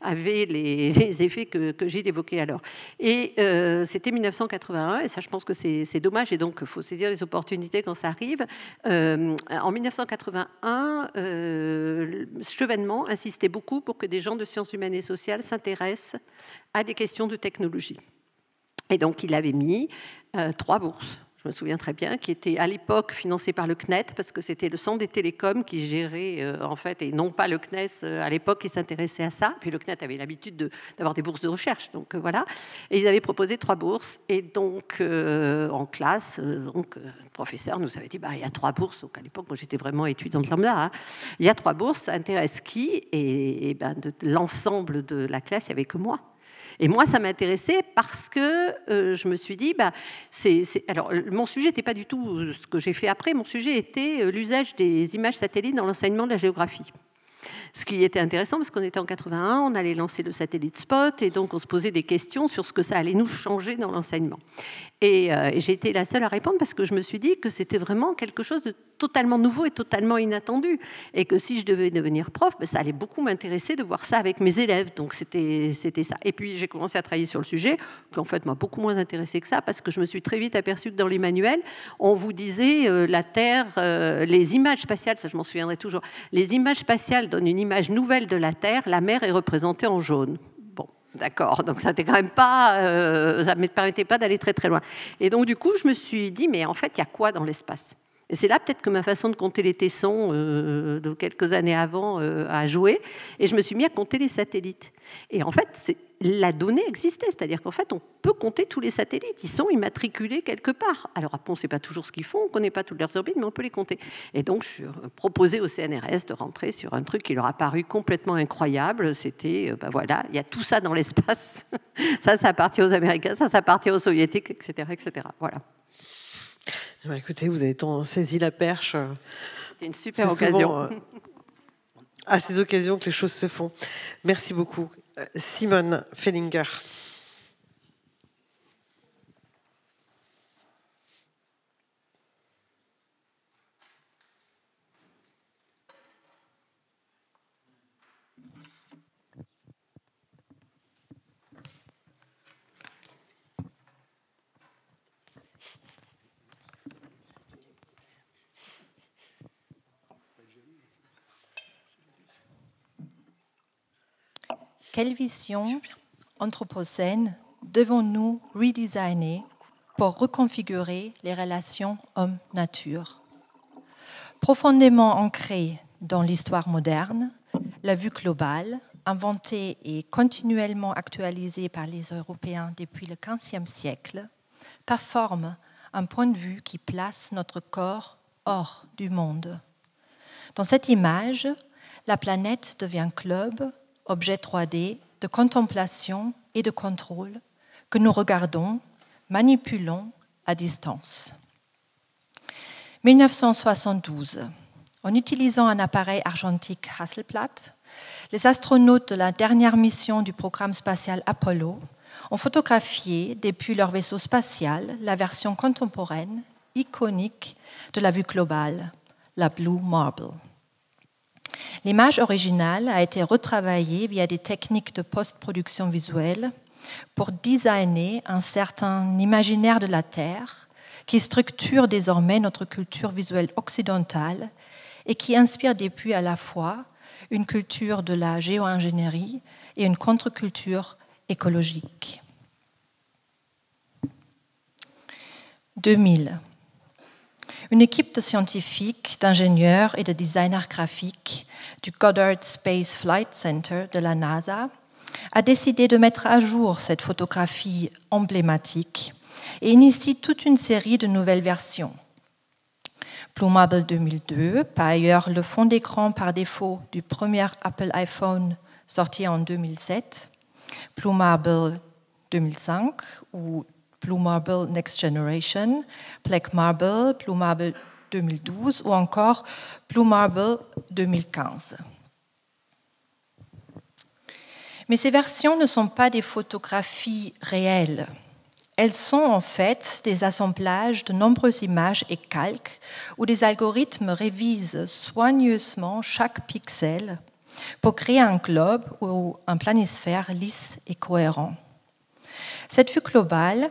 avaient les effets que j'ai évoqués alors. Et c'était 1981 et ça je pense que c'est dommage et donc il faut saisir les opportunités quand ça arrive. En 1981, Chevènement insistait beaucoup pour que des gens de sciences humaines et sociales s'intéressent à des questions de technologie. Et donc, il avait mis 3 bourses, je me souviens très bien, qui étaient à l'époque financées par le CNET, parce que c'était le centre des télécoms qui gérait, et non pas le CNES à l'époque qui s'intéressait à ça. Puis le CNET avait l'habitude d'avoir des bourses de recherche, donc voilà. Et ils avaient proposé 3 bourses. Et donc, en classe, le professeur nous avait dit, il y a 3 bourses. Donc, à l'époque, moi, j'étais vraiment étudiante lambda. Hein. Il y a 3 bourses, ça intéresse qui? Et de l'ensemble de la classe, il n'y avait que moi. Et moi, ça m'intéressait parce que je me suis dit, alors mon sujet n'était pas du tout ce que j'ai fait après, mon sujet était l'usage des images satellites dans l'enseignement de la géographie. Ce qui était intéressant, parce qu'on était en 81, on allait lancer le satellite Spot, et donc on se posait des questions sur ce que ça allait nous changer dans l'enseignement. Et j'ai été la seule à répondre parce que je me suis dit que c'était vraiment quelque chose de totalement nouveau et totalement inattendu. Et que si je devais devenir prof, ça allait beaucoup m'intéresser de voir ça avec mes élèves. Donc c'était ça. Et puis j'ai commencé à travailler sur le sujet, qui en fait m'a beaucoup moins intéressé que ça, parce que je me suis très vite aperçue que dans les manuels, on vous disait la Terre, les images spatiales, ça je m'en souviendrai toujours, les images spatiales donnent une image nouvelle de la Terre, la mer est représentée en jaune. D'accord, donc ça n'était quand même pas, ça ne me permettait pas d'aller très très loin. Et donc du coup, je me suis dit, mais en fait, il y a quoi dans l'espace? Et c'est là peut-être que ma façon de compter les tessons de quelques années avant a joué. Et je me suis mis à compter les satellites. Et en fait, la donnée existait. C'est-à-dire qu'en fait, on peut compter tous les satellites. Ils sont immatriculés quelque part. Alors après, on ne sait pas toujours ce qu'ils font. On ne connaît pas toutes leurs orbites, mais on peut les compter. Et donc, je suis proposé au CNRS de rentrer sur un truc qui leur a paru complètement incroyable. C'était, voilà, il y a tout ça dans l'espace. Ça appartient aux Américains, ça appartient aux Soviétiques, etc., etc. Voilà. Écoutez, vous avez saisi la perche. C'était une super occasion. À ces occasions que les choses se font. Merci beaucoup. Simone Fellinger. quelle vision anthropocène devons-nous redesigner pour reconfigurer les relations homme-nature? Profondément ancrée dans l'histoire moderne, la vue globale, inventée et continuellement actualisée par les Européens depuis le XVe siècle, performe un point de vue qui place notre corps hors du monde. Dans cette image, la planète devient club, objet 3D de contemplation et de contrôle que nous regardons, manipulons à distance. 1972. En utilisant un appareil argentique Hasselblad, les astronautes de la dernière mission du programme spatial Apollo ont photographié depuis leur vaisseau spatial la version contemporaine, iconique de la vue globale, la Blue Marble. L'image originale a été retravaillée via des techniques de post-production visuelle pour designer un certain imaginaire de la Terre qui structure désormais notre culture visuelle occidentale et qui inspire depuis à la fois une culture de la géo-ingénierie et une contre-culture écologique. 2000. Une équipe de scientifiques, d'ingénieurs et de designers graphiques du Goddard Space Flight Center de la NASA a décidé de mettre à jour cette photographie emblématique et initie toute une série de nouvelles versions. Blue Marble 2002, par ailleurs le fond d'écran par défaut du premier Apple iPhone sorti en 2007, Blue Marble 2005 ou Blue Marble Next Generation, Black Marble, Blue Marble 2012 ou encore Blue Marble 2015. Mais ces versions ne sont pas des photographies réelles. Elles sont en fait des assemblages de nombreuses images et calques où des algorithmes révisent soigneusement chaque pixel pour créer un globe ou un planisphère lisse et cohérent. Cette vue globale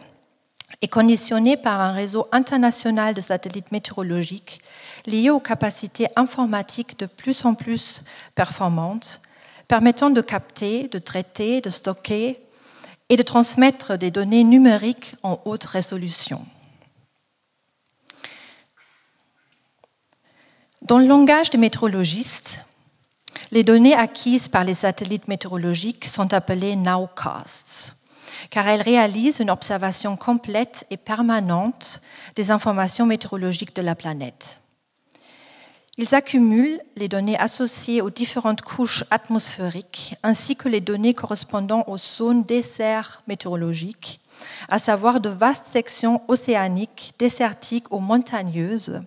est conditionnée par un réseau international de satellites météorologiques liés aux capacités informatiques de plus en plus performantes, permettant de capter, de traiter, de stocker et de transmettre des données numériques en haute résolution. Dans le langage des météorologistes, les données acquises par les satellites météorologiques sont appelées nowcasts, car elles réalisent une observation complète et permanente des informations météorologiques de la planète. Ils accumulent les données associées aux différentes couches atmosphériques ainsi que les données correspondant aux zones desserts météorologiques, à savoir de vastes sections océaniques, désertiques ou montagneuses,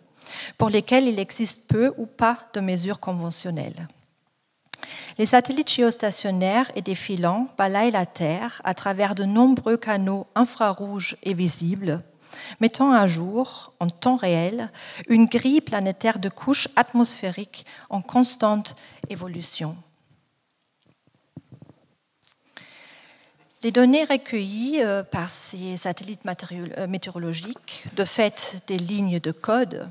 pour lesquelles il existe peu ou pas de mesures conventionnelles. Les satellites géostationnaires et défilants balayent la Terre à travers de nombreux canaux infrarouges et visibles, mettant à jour, en temps réel, une grille planétaire de couches atmosphériques en constante évolution. Les données recueillies par ces satellites météorologiques, de fait des lignes de code,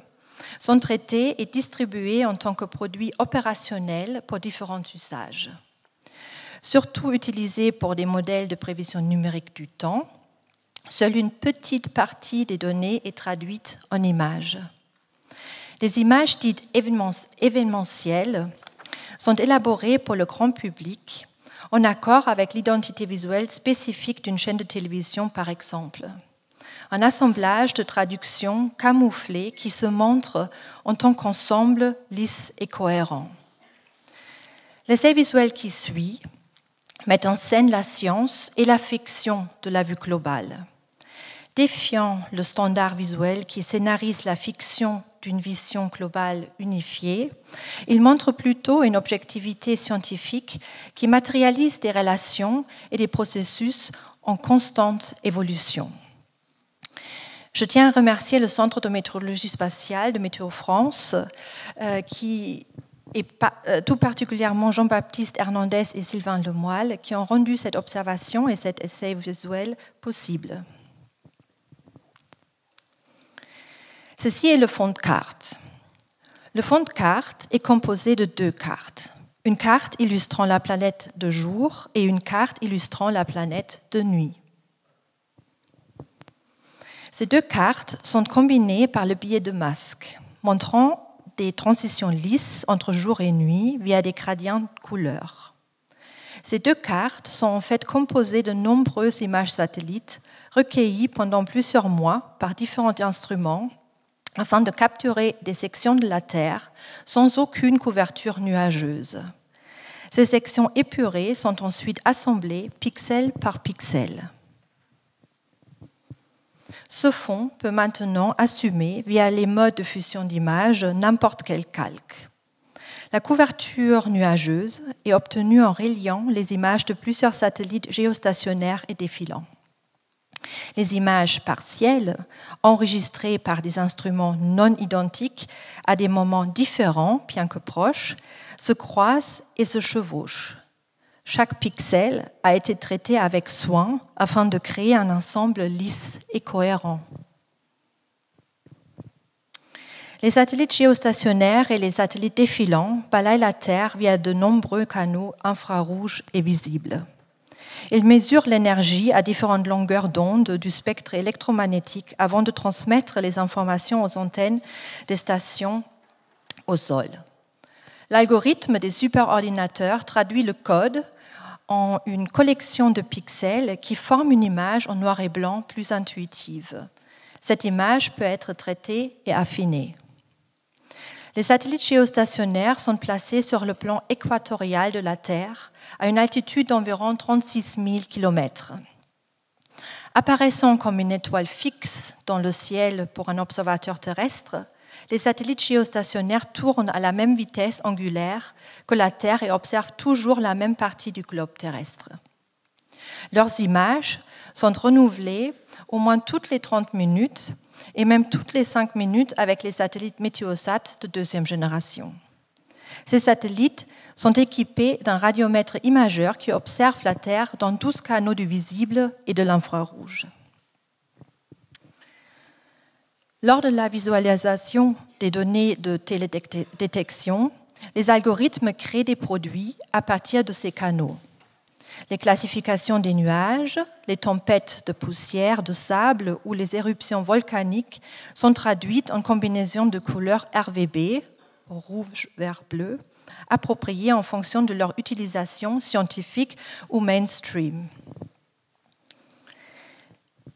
sont traitées et distribuées en tant que produits opérationnels pour différents usages. Surtout utilisés pour des modèles de prévision numérique du temps, seule une petite partie des données est traduite en images. Les images dites événementielles sont élaborées pour le grand public en accord avec l'identité visuelle spécifique d'une chaîne de télévision, par exemple. Un assemblage de traductions camouflées qui se montrent en tant qu'ensemble lisse et cohérent. L'essai visuel qui suit met en scène la science et la fiction de la vue globale. Défiant le standard visuel qui scénarise la fiction d'une vision globale unifiée, il montre plutôt une objectivité scientifique qui matérialise des relations et des processus en constante évolution. Je tiens à remercier le Centre de météorologie spatiale de Météo France, et tout particulièrement Jean-Baptiste Hernandez et Sylvain Lemoyle, qui ont rendu cette observation et cet essai visuel possible. Ceci est le fond de carte. Le fond de carte est composé de deux cartes. une carte illustrant la planète de jour et une carte illustrant la planète de nuit. Ces deux cartes sont combinées par le biais de masques, montrant des transitions lisses entre jour et nuit via des gradients de couleurs. Ces deux cartes sont en fait composées de nombreuses images satellites recueillies pendant plusieurs mois par différents instruments afin de capturer des sections de la Terre sans aucune couverture nuageuse. Ces sections épurées sont ensuite assemblées pixel par pixel. Ce fond peut maintenant assumer, via les modes de fusion d'images, n'importe quel calque. La couverture nuageuse est obtenue en reliant les images de plusieurs satellites géostationnaires et défilants. Les images partielles, enregistrées par des instruments non identiques à des moments différents, bien que proches, se croisent et se chevauchent. Chaque pixel a été traité avec soin afin de créer un ensemble lisse et cohérent. Les satellites géostationnaires et les satellites défilants balayent la Terre via de nombreux canaux infrarouges et visibles. Ils mesurent l'énergie à différentes longueurs d'onde du spectre électromagnétique avant de transmettre les informations aux antennes des stations au sol. L'algorithme des superordinateurs traduit le code en une collection de pixels qui forment une image en noir et blanc plus intuitive. Cette image peut être traitée et affinée. Les satellites géostationnaires sont placés sur le plan équatorial de la Terre, à une altitude d'environ 36 000 km. Apparaissant comme une étoile fixe dans le ciel pour un observateur terrestre, les satellites géostationnaires tournent à la même vitesse angulaire que la Terre et observent toujours la même partie du globe terrestre. Leurs images sont renouvelées au moins toutes les 30 minutes et même toutes les 5 minutes avec les satellites Météosat de deuxième génération. Ces satellites sont équipés d'un radiomètre imageur qui observe la Terre dans 12 canaux du visible et de l'infrarouge. Lors de la visualisation des données de télédétection, les algorithmes créent des produits à partir de ces canaux. Les classifications des nuages, les tempêtes de poussière, de sable ou les éruptions volcaniques sont traduites en combinaisons de couleurs RVB, rouge, vert, bleu, appropriées en fonction de leur utilisation scientifique ou mainstream.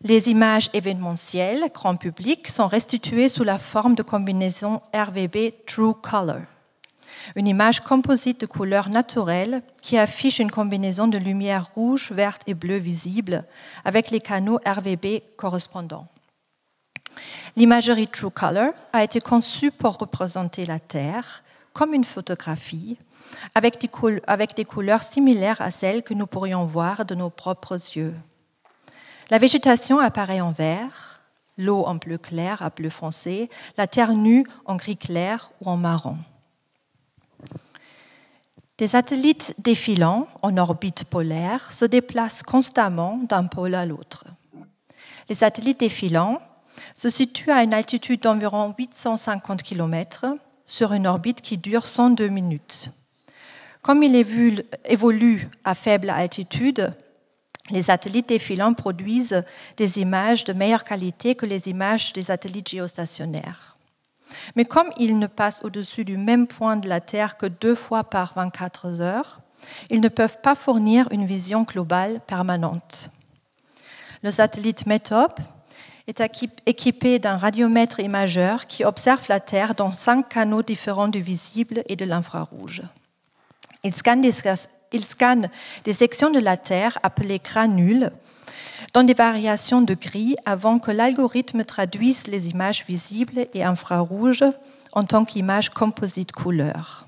Les images événementielles, grand public, sont restituées sous la forme de combinaisons RVB True Color, une image composite de couleurs naturelles qui affiche une combinaison de lumière rouge, verte et bleue visible avec les canaux RVB correspondants. L'imagerie True Color a été conçue pour représenter la Terre comme une photographie avec des couleurs similaires à celles que nous pourrions voir de nos propres yeux. La végétation apparaît en vert, l'eau en bleu clair à bleu foncé, la terre nue en gris clair ou en marron. Des satellites défilants en orbite polaire se déplacent constamment d'un pôle à l'autre. Les satellites défilants se situent à une altitude d'environ 850 km sur une orbite qui dure 102 minutes. Comme il évolue à faible altitude, les satellites défilants produisent des images de meilleure qualité que les images des satellites géostationnaires. Mais comme ils ne passent au-dessus du même point de la Terre que 2 fois par 24 heures, ils ne peuvent pas fournir une vision globale permanente. Le satellite METOP est équipé d'un radiomètre imageur qui observe la Terre dans 5 canaux différents du visible et de l'infrarouge. Il scanne des sections de la Terre appelées granules dans des variations de gris avant que l'algorithme traduise les images visibles et infrarouges en tant qu'images composites couleurs.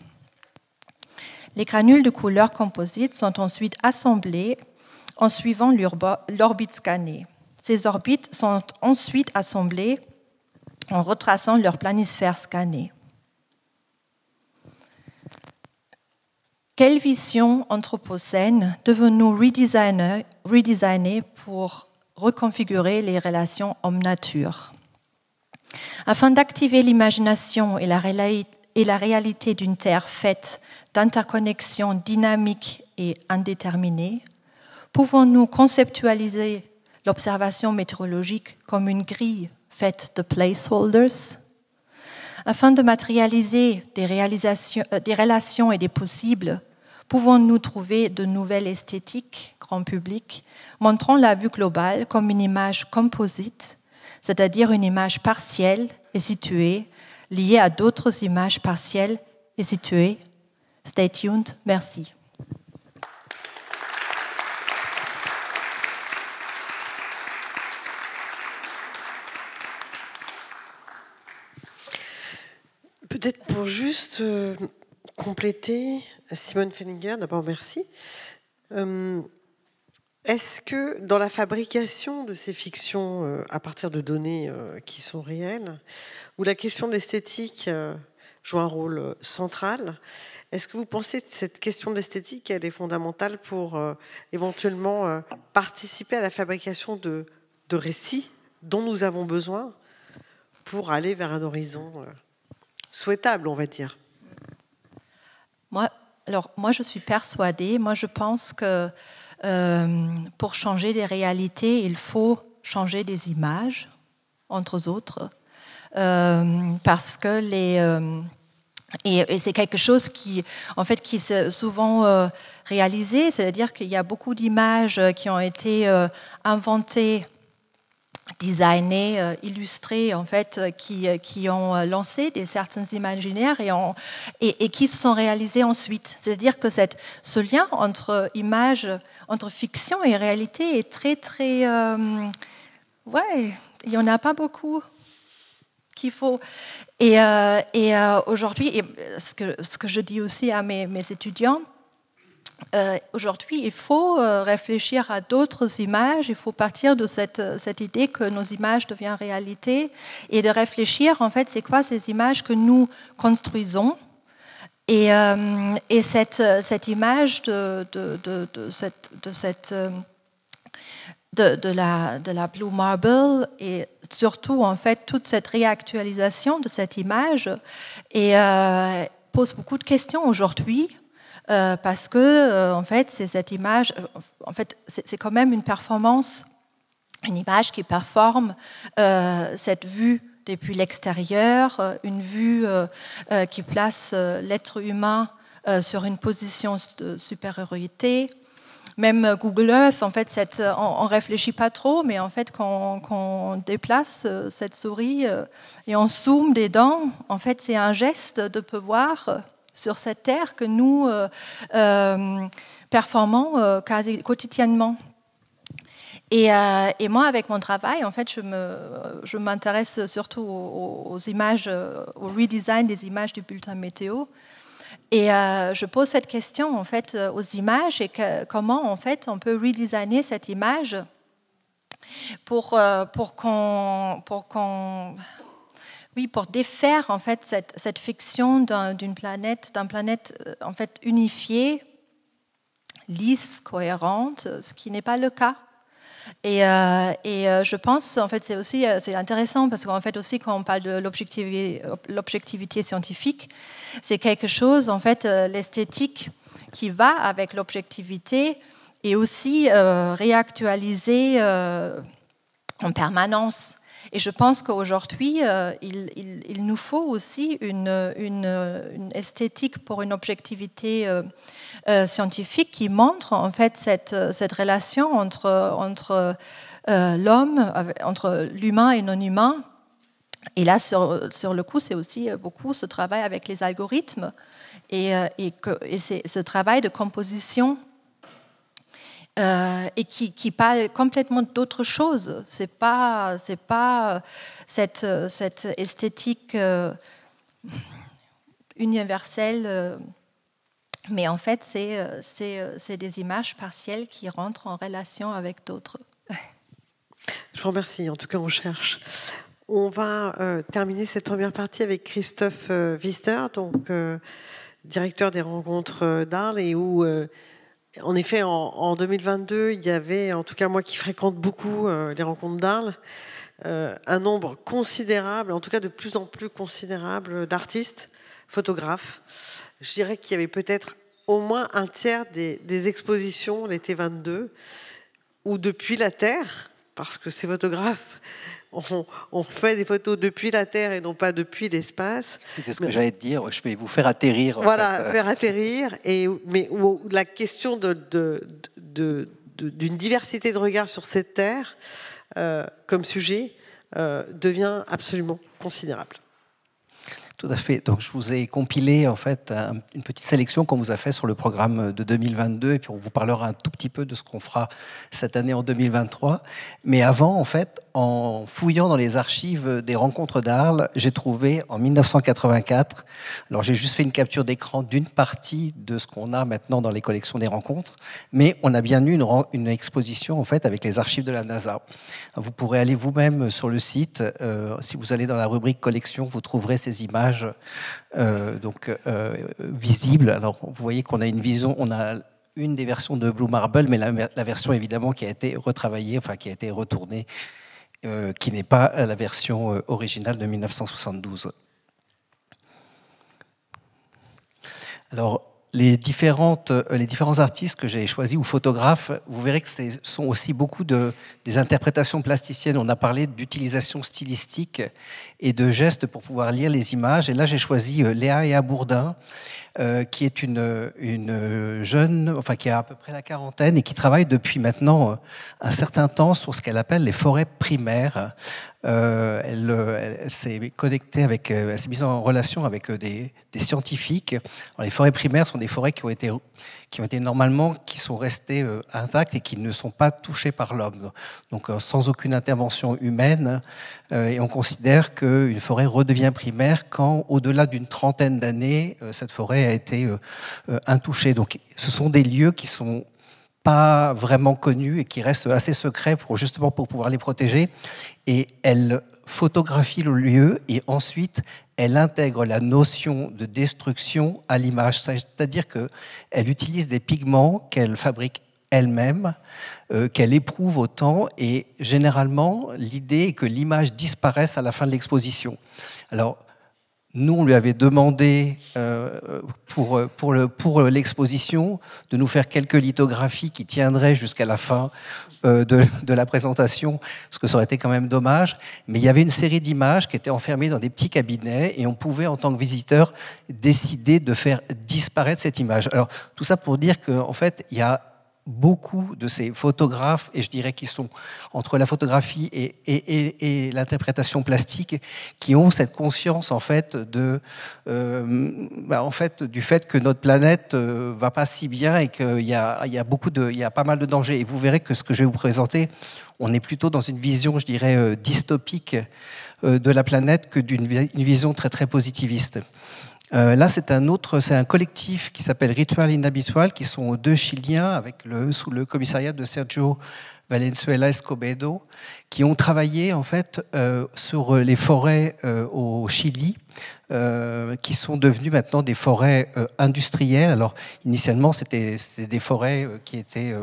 Les granules de couleurs composites sont ensuite assemblées en suivant l'orbite scannée. Ces orbites sont ensuite assemblées en retraçant leur planisphère scanné. Quelle vision anthropocène devons-nous redesigner pour reconfigurer les relations homme-nature ? Afin d'activer l'imagination et la et la réalité d'une Terre faite d'interconnexions dynamiques et indéterminées, pouvons-nous conceptualiser l'observation météorologique comme une grille faite de placeholders? Afin de matérialiser des relations et des possibles, pouvons-nous trouver de nouvelles esthétiques, grand public, montrant la vue globale comme une image composite, c'est-à-dire une image partielle et située, liée à d'autres images partielles et situées? Stay tuned. Merci. Peut-être pour juste compléter, Simone Fenninger, d'abord merci. Est-ce que dans la fabrication de ces fictions à partir de données qui sont réelles, où la question de l'esthétique joue un rôle central, est-ce que vous pensez que cette question de l'esthétique, elle est fondamentale pour éventuellement participer à la fabrication de récits dont nous avons besoin pour aller vers un horizon souhaitable, on va dire? Moi, je suis persuadée, je pense que pour changer les réalités, il faut changer les images, entre autres, parce que et c'est quelque chose qui est souvent réalisé, c'est-à-dire qu'il y a beaucoup d'images qui ont été inventées, designées, illustrées, qui ont lancé certains imaginaires et qui se sont réalisés ensuite. C'est-à-dire que ce lien entre fiction et réalité est très, très... il n'y en a pas beaucoup qu'il faut... Et aujourd'hui, ce que je dis aussi à mes étudiants, aujourd'hui, il faut réfléchir à d'autres images, il faut partir de cette idée que nos images deviennent réalité et de réfléchir, c'est quoi ces images que nous construisons et cette image de la Blue Marble et surtout, toute cette réactualisation de cette image pose beaucoup de questions aujourd'hui. Parce que c'est cette image, c'est quand même une performance, une image qui performe cette vue depuis l'extérieur, une vue qui place l'être humain sur une position de supériorité. Même Google Earth, on réfléchit pas trop, mais quand on déplace cette souris et on zoome dedans, c'est un geste de pouvoir sur cette terre que nous performons quasi quotidiennement. Et moi, avec mon travail, je m'intéresse surtout aux images, au redesign des images du bulletin météo. Et je pose cette question aux images et comment on peut redesigner cette image pour défaire cette fiction d'une planète, unifiée, lisse, cohérente, ce qui n'est pas le cas. Et je pense, c'est intéressant parce aussi quand on parle de l'objectivité scientifique, c'est quelque chose, l'esthétique qui va avec l'objectivité et aussi réactualisée en permanence. Et je pense qu'aujourd'hui, il nous faut aussi une esthétique pour une objectivité scientifique qui montre cette relation entre l'homme, entre l'humain et non-humain. Et là, sur le coup, c'est aussi beaucoup ce travail avec les algorithmes et ce travail de composition et qui parle complètement d'autre chose. C'est pas cette esthétique universelle, mais c'est des images partielles qui rentrent en relation avec d'autres. Je vous remercie. En tout cas, on cherche. On va terminer cette première partie avec Christophe Wister, donc directeur des rencontres d'Arles, et où en effet, en 2022, il y avait, en tout cas moi qui fréquente beaucoup les rencontres d'Arles, un nombre considérable, en tout cas de plus en plus considérable d'artistes photographe. Je dirais qu'il y avait peut-être au moins un tiers des expositions l'été 22 ou depuis la Terre, parce que ces photographes ont fait des photos depuis la Terre et non pas depuis l'espace. C'était ce que j'allais te dire, je vais vous faire atterrir. Voilà, faire atterrir, mais où la question d'une diversité de regards sur cette Terre comme sujet devient absolument considérable. Tout à fait. Donc, je vous ai compilé en fait une petite sélection qu'on vous a fait sur le programme de 2022, et puis on vous parlera un tout petit peu de ce qu'on fera cette année en 2023. Mais avant, en fait, en fouillant dans les archives des rencontres d'Arles, j'ai trouvé en 1984. Alors, j'ai juste fait une capture d'écran d'une partie de ce qu'on a maintenant dans les collections des rencontres, mais on a bien eu une exposition en fait avec les archives de la NASA. Vous pourrez aller vous-même sur le site. Si vous allez dans la rubrique collection, vous trouverez ces images visibles. Alors, vous voyez qu'on a une vision, on a une des versions de Blue Marble, mais la version évidemment qui a été retravaillée, enfin qui a été retournée, qui n'est pas la version originale de 1972. Alors, les différents artistes que j'ai choisis ou photographes, vous verrez que ce sont aussi beaucoup des interprétations plasticiennes. On a parlé d'utilisation stylistique et de gestes pour pouvoir lire les images. Et là, j'ai choisi Léa Bourdin, qui est une jeune, enfin qui a à peu près la quarantaine et qui travaille depuis maintenant un certain temps sur ce qu'elle appelle les forêts primaires. Elle s'est connectée elle s'est mise en relation avec des scientifiques. Alors, les forêts primaires sont des forêts qui ont été normalement, qui sont restées intactes et qui ne sont pas touchées par l'homme. Donc sans aucune intervention humaine. Et on considère qu'une forêt redevient primaire quand, au-delà d'une trentaine d'années, cette forêt a été intouchée. Donc ce sont des lieux qui sont pas vraiment connus et qui restent assez secrets justement pour pouvoir les protéger. Et elle photographie le lieu et ensuite elle intègre la notion de destruction à l'image. C'est-à-dire qu'elle utilise des pigments qu'elle fabrique elle-même, qu'elle éprouve au temps, et généralement l'idée est que l'image disparaisse à la fin de l'exposition. Alors, nous, on lui avait demandé pour l'exposition de nous faire quelques lithographies qui tiendraient jusqu'à la fin de la présentation, parce que ça aurait été quand même dommage. Mais il y avait une série d'images qui étaient enfermées dans des petits cabinets et on pouvait, en tant que visiteur, décider de faire disparaître cette image. Alors, tout ça pour dire qu'en fait, il y a beaucoup de ces photographes, et je dirais qu'ils sont entre la photographie et l'interprétation plastique, qui ont cette conscience en fait du fait que notre planète va pas si bien et qu'il y a pas mal de dangers. Et vous verrez que ce que je vais vous présenter, on est plutôt dans une vision, je dirais, dystopique de la planète que d'une vision très très positiviste. Là, c'est un collectif qui s'appelle Ritual Inhabitual, qui sont deux Chiliens sous le commissariat de Sergio Valenzuela Escobedo, qui ont travaillé en fait sur les forêts au Chili, qui sont devenues maintenant des forêts industrielles. Alors initialement, c'était des forêts qui étaient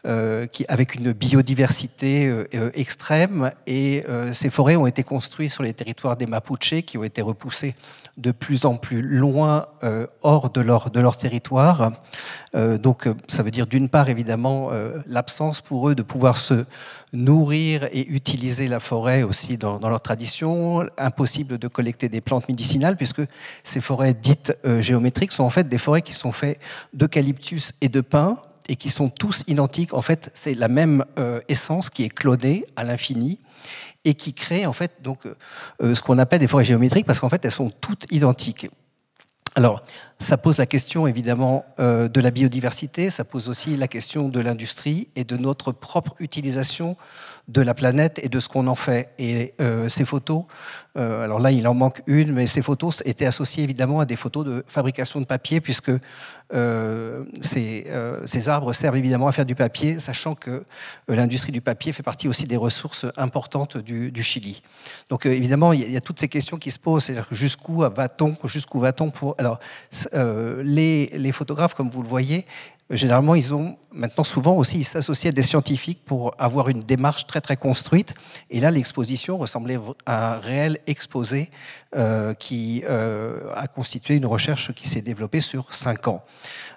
avec une biodiversité extrême, et ces forêts ont été construites sur les territoires des Mapuches, qui ont été repoussés de plus en plus loin hors de leur territoire. Donc ça veut dire d'une part évidemment l'absence pour eux de pouvoir se nourrir et utiliser la forêt aussi dans leur tradition, impossible de collecter des plantes médicinales puisque ces forêts dites géométriques sont en fait des forêts qui sont faites d'eucalyptus et de pin et qui sont tous identiques. En fait, c'est la même essence qui est clonée à l'infini et qui crée en fait donc ce qu'on appelle des forêts géométriques parce qu'en fait elles sont toutes identiques. Alors, ça pose la question évidemment de la biodiversité, ça pose aussi la question de l'industrie et de notre propre utilisation de la planète et de ce qu'on en fait. Et ces photos, alors là il en manque une, mais ces photos étaient associées évidemment à des photos de fabrication de papier puisque ces arbres servent évidemment à faire du papier, sachant que l'industrie du papier fait partie aussi des ressources importantes du Chili. Donc évidemment, il y a toutes ces questions qui se posent, c'est-à-dire jusqu'où va-t-on pour... Alors, les photographes, comme vous le voyez, généralement, ils s'associent à des scientifiques pour avoir une démarche très très construite. Et là, l'exposition ressemblait à un réel exposé qui a constitué une recherche qui s'est développée sur 5 ans.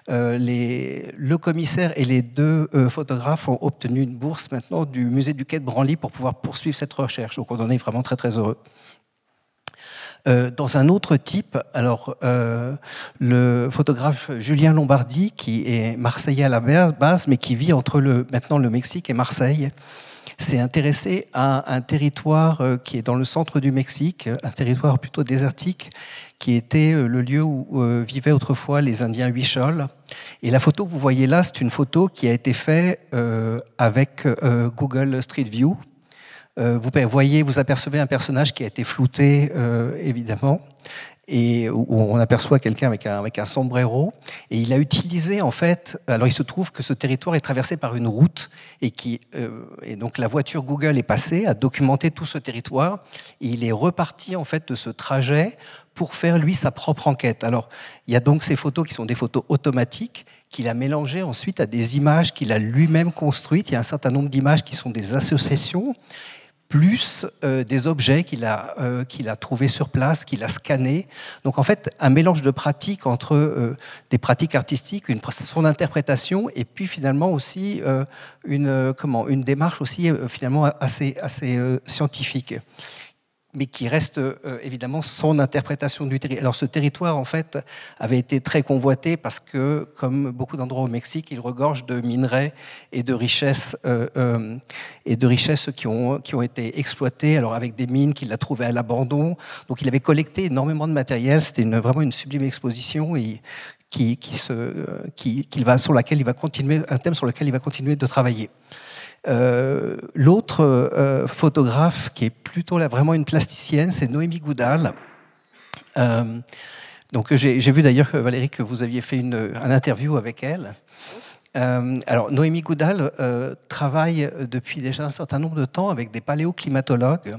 Le commissaire et les 2 photographes ont obtenu une bourse maintenant du musée du Quai de Branly pour pouvoir poursuivre cette recherche. Donc on en est vraiment très très heureux. Dans un autre type, alors le photographe Julien Lombardi, qui est marseillais à la base, mais qui vit entre maintenant le Mexique et Marseille, s'est intéressé à un territoire qui est dans le centre du Mexique, un territoire plutôt désertique, qui était le lieu où vivaient autrefois les Indiens Huichols. Et la photo que vous voyez là, c'est une photo qui a été faite avec Google Street View. Vous apercevez un personnage qui a été flouté, évidemment, et où on aperçoit quelqu'un avec un sombrero. Et il a utilisé, en fait, alors il se trouve que ce territoire est traversé par une route, et donc la voiture Google est passée, a documenté tout ce territoire, et il est reparti, en fait, de ce trajet pour faire, lui, sa propre enquête. Alors, il y a donc ces photos qui sont des photos automatiques, qu'il a mélangées ensuite à des images qu'il a lui-même construites. Il y a un certain nombre d'images qui sont des associations, plus des objets qu'il a trouvés sur place, qu'il a scannés. Donc en fait, un mélange de pratiques entre des pratiques artistiques, son interprétation, et puis finalement aussi une démarche aussi finalement assez scientifique, mais qui reste évidemment son interprétation du territoire. Alors ce territoire, en fait, avait été très convoité parce que, comme beaucoup d'endroits au Mexique, il regorge de minerais et de richesses qui ont été exploitées, alors avec des mines qu'il a trouvées à l'abandon. Donc il avait collecté énormément de matériel. C'était vraiment une sublime exposition et sur laquelle il va continuer, un thème sur lequel il va continuer de travailler. L'autre photographe qui est plutôt là, vraiment une plasticienne, c'est Noémie Goudal. Donc j'ai vu d'ailleurs, Valérie, que vous aviez fait une interview avec elle. Alors Noémie Goudal travaille depuis déjà un certain nombre de temps avec des paléoclimatologues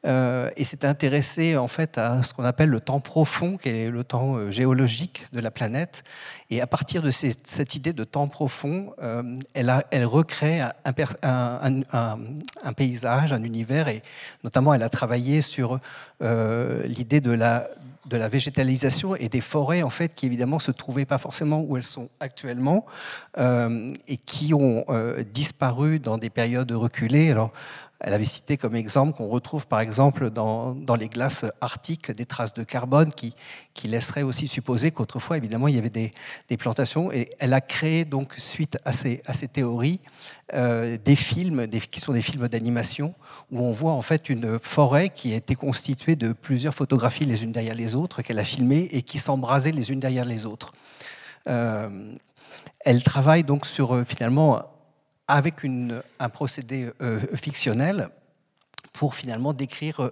et s'est intéressée en fait à ce qu'on appelle le temps profond, qui est le temps géologique de la planète. Et à partir de cette idée de temps profond, elle recrée un paysage, un univers, et notamment elle a travaillé sur l'idée de la végétalisation et des forêts en fait qui évidemment se trouvaient pas forcément où elles sont actuellement et qui ont disparu dans des périodes reculées. Alors, elle avait cité comme exemple qu'on retrouve par exemple dans les glaces arctiques des traces de carbone qui laisseraient aussi supposer qu'autrefois évidemment il y avait des plantations, et elle a créé donc suite à ces théories des films qui sont des films d'animation où on voit en fait une forêt qui a été constituée de plusieurs photographies les unes derrière les autres qu'elle a filmées et qui s'embrasaient les unes derrière les autres. Elle travaille donc sur finalement avec un procédé fictionnel pour finalement décrire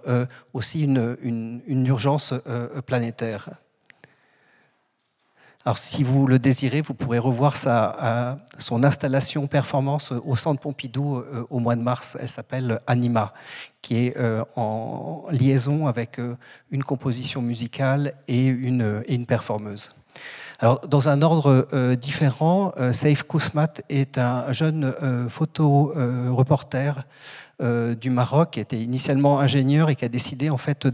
aussi une urgence planétaire. Alors, si vous le désirez, vous pourrez revoir son installation performance au Centre Pompidou au mois de mars. Elle s'appelle Anima, qui est en liaison avec une composition musicale et une performeuse. Alors, dans un ordre différent, Seif Kousmat est un jeune photo-reporter du Maroc, qui était initialement ingénieur et qui a décidé en fait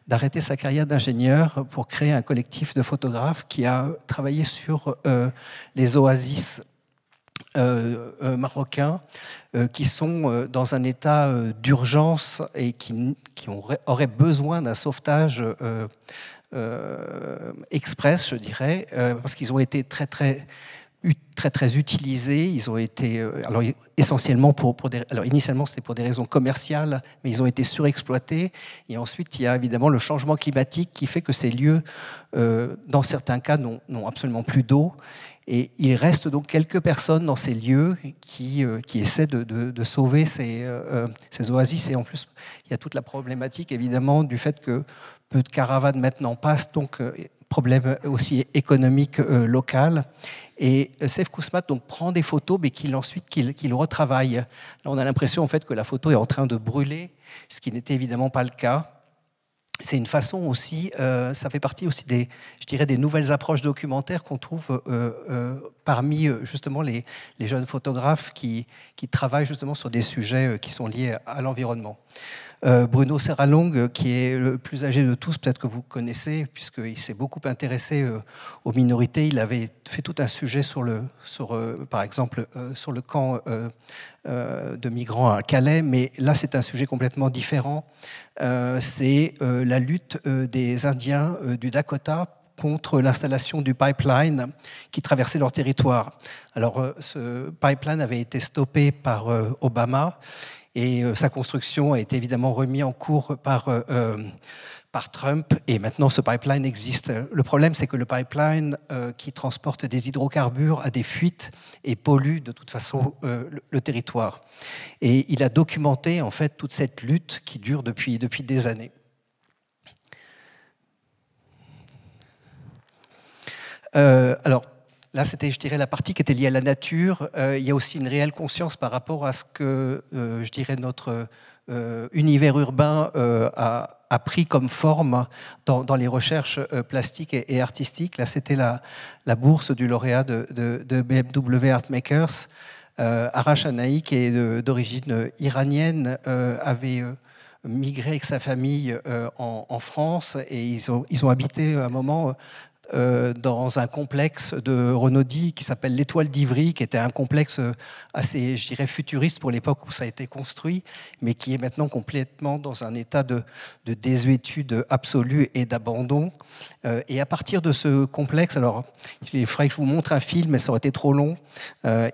d'arrêter sa carrière d'ingénieur pour créer un collectif de photographes qui a travaillé sur les oasis marocains qui sont dans un état d'urgence et qui auraient besoin d'un sauvetage express, je dirais, parce qu'ils ont été très utilisés. Ils ont été, alors essentiellement initialement c'était pour des raisons commerciales, mais ils ont été surexploités. Et ensuite, il y a évidemment le changement climatique qui fait que ces lieux, dans certains cas, n'ont absolument plus d'eau. Et il reste donc quelques personnes dans ces lieux qui essaient de sauver ces oasis. Et en plus, il y a toute la problématique évidemment du fait que peu de caravanes maintenant passent, donc problème aussi économique local. Et Seif Kousmat donc prend des photos, mais qu'il retravaille. Là, on a l'impression en fait que la photo est en train de brûler, ce qui n'était évidemment pas le cas. c'est une façon aussi, ça fait partie aussi je dirais, des nouvelles approches documentaires qu'on trouve parmi justement les jeunes photographes qui travaillent justement sur des sujets qui sont liés à l'environnement. Bruno Serralong, qui est le plus âgé de tous, peut-être que vous connaissez, puisqu'il s'est beaucoup intéressé aux minorités. Il avait fait tout un sujet par exemple, sur le camp de migrants à Calais, mais là, c'est un sujet complètement différent. C'est la lutte des Indiens du Dakota contre l'installation du pipeline qui traversait leur territoire. Alors, ce pipeline avait été stoppé par Obama, et sa construction a été évidemment remise en cours par Trump, et maintenant ce pipeline existe. Le problème, c'est que le pipeline qui transporte des hydrocarbures a des fuites et pollue de toute façon le territoire. Et il a documenté en fait toute cette lutte qui dure depuis des années. Alors, là, c'était, je dirais, la partie qui était liée à la nature. Il y a aussi une réelle conscience par rapport à ce que, je dirais, notre univers urbain a pris comme forme dans les recherches plastiques et artistiques. Là, c'était la bourse du lauréat de BMW Artmakers. Arash Anaï, qui est d'origine iranienne, avait migré avec sa famille en France, et ils ont habité à un moment dans un complexe de Renaudie qui s'appelle l'Étoile d'Ivry, qui était un complexe assez, je dirais, futuriste pour l'époque où ça a été construit, mais qui est maintenant complètement dans un état de désuétude absolue et d'abandon. Et à partir de ce complexe, alors il faudrait que je vous montre un film, mais ça aurait été trop long,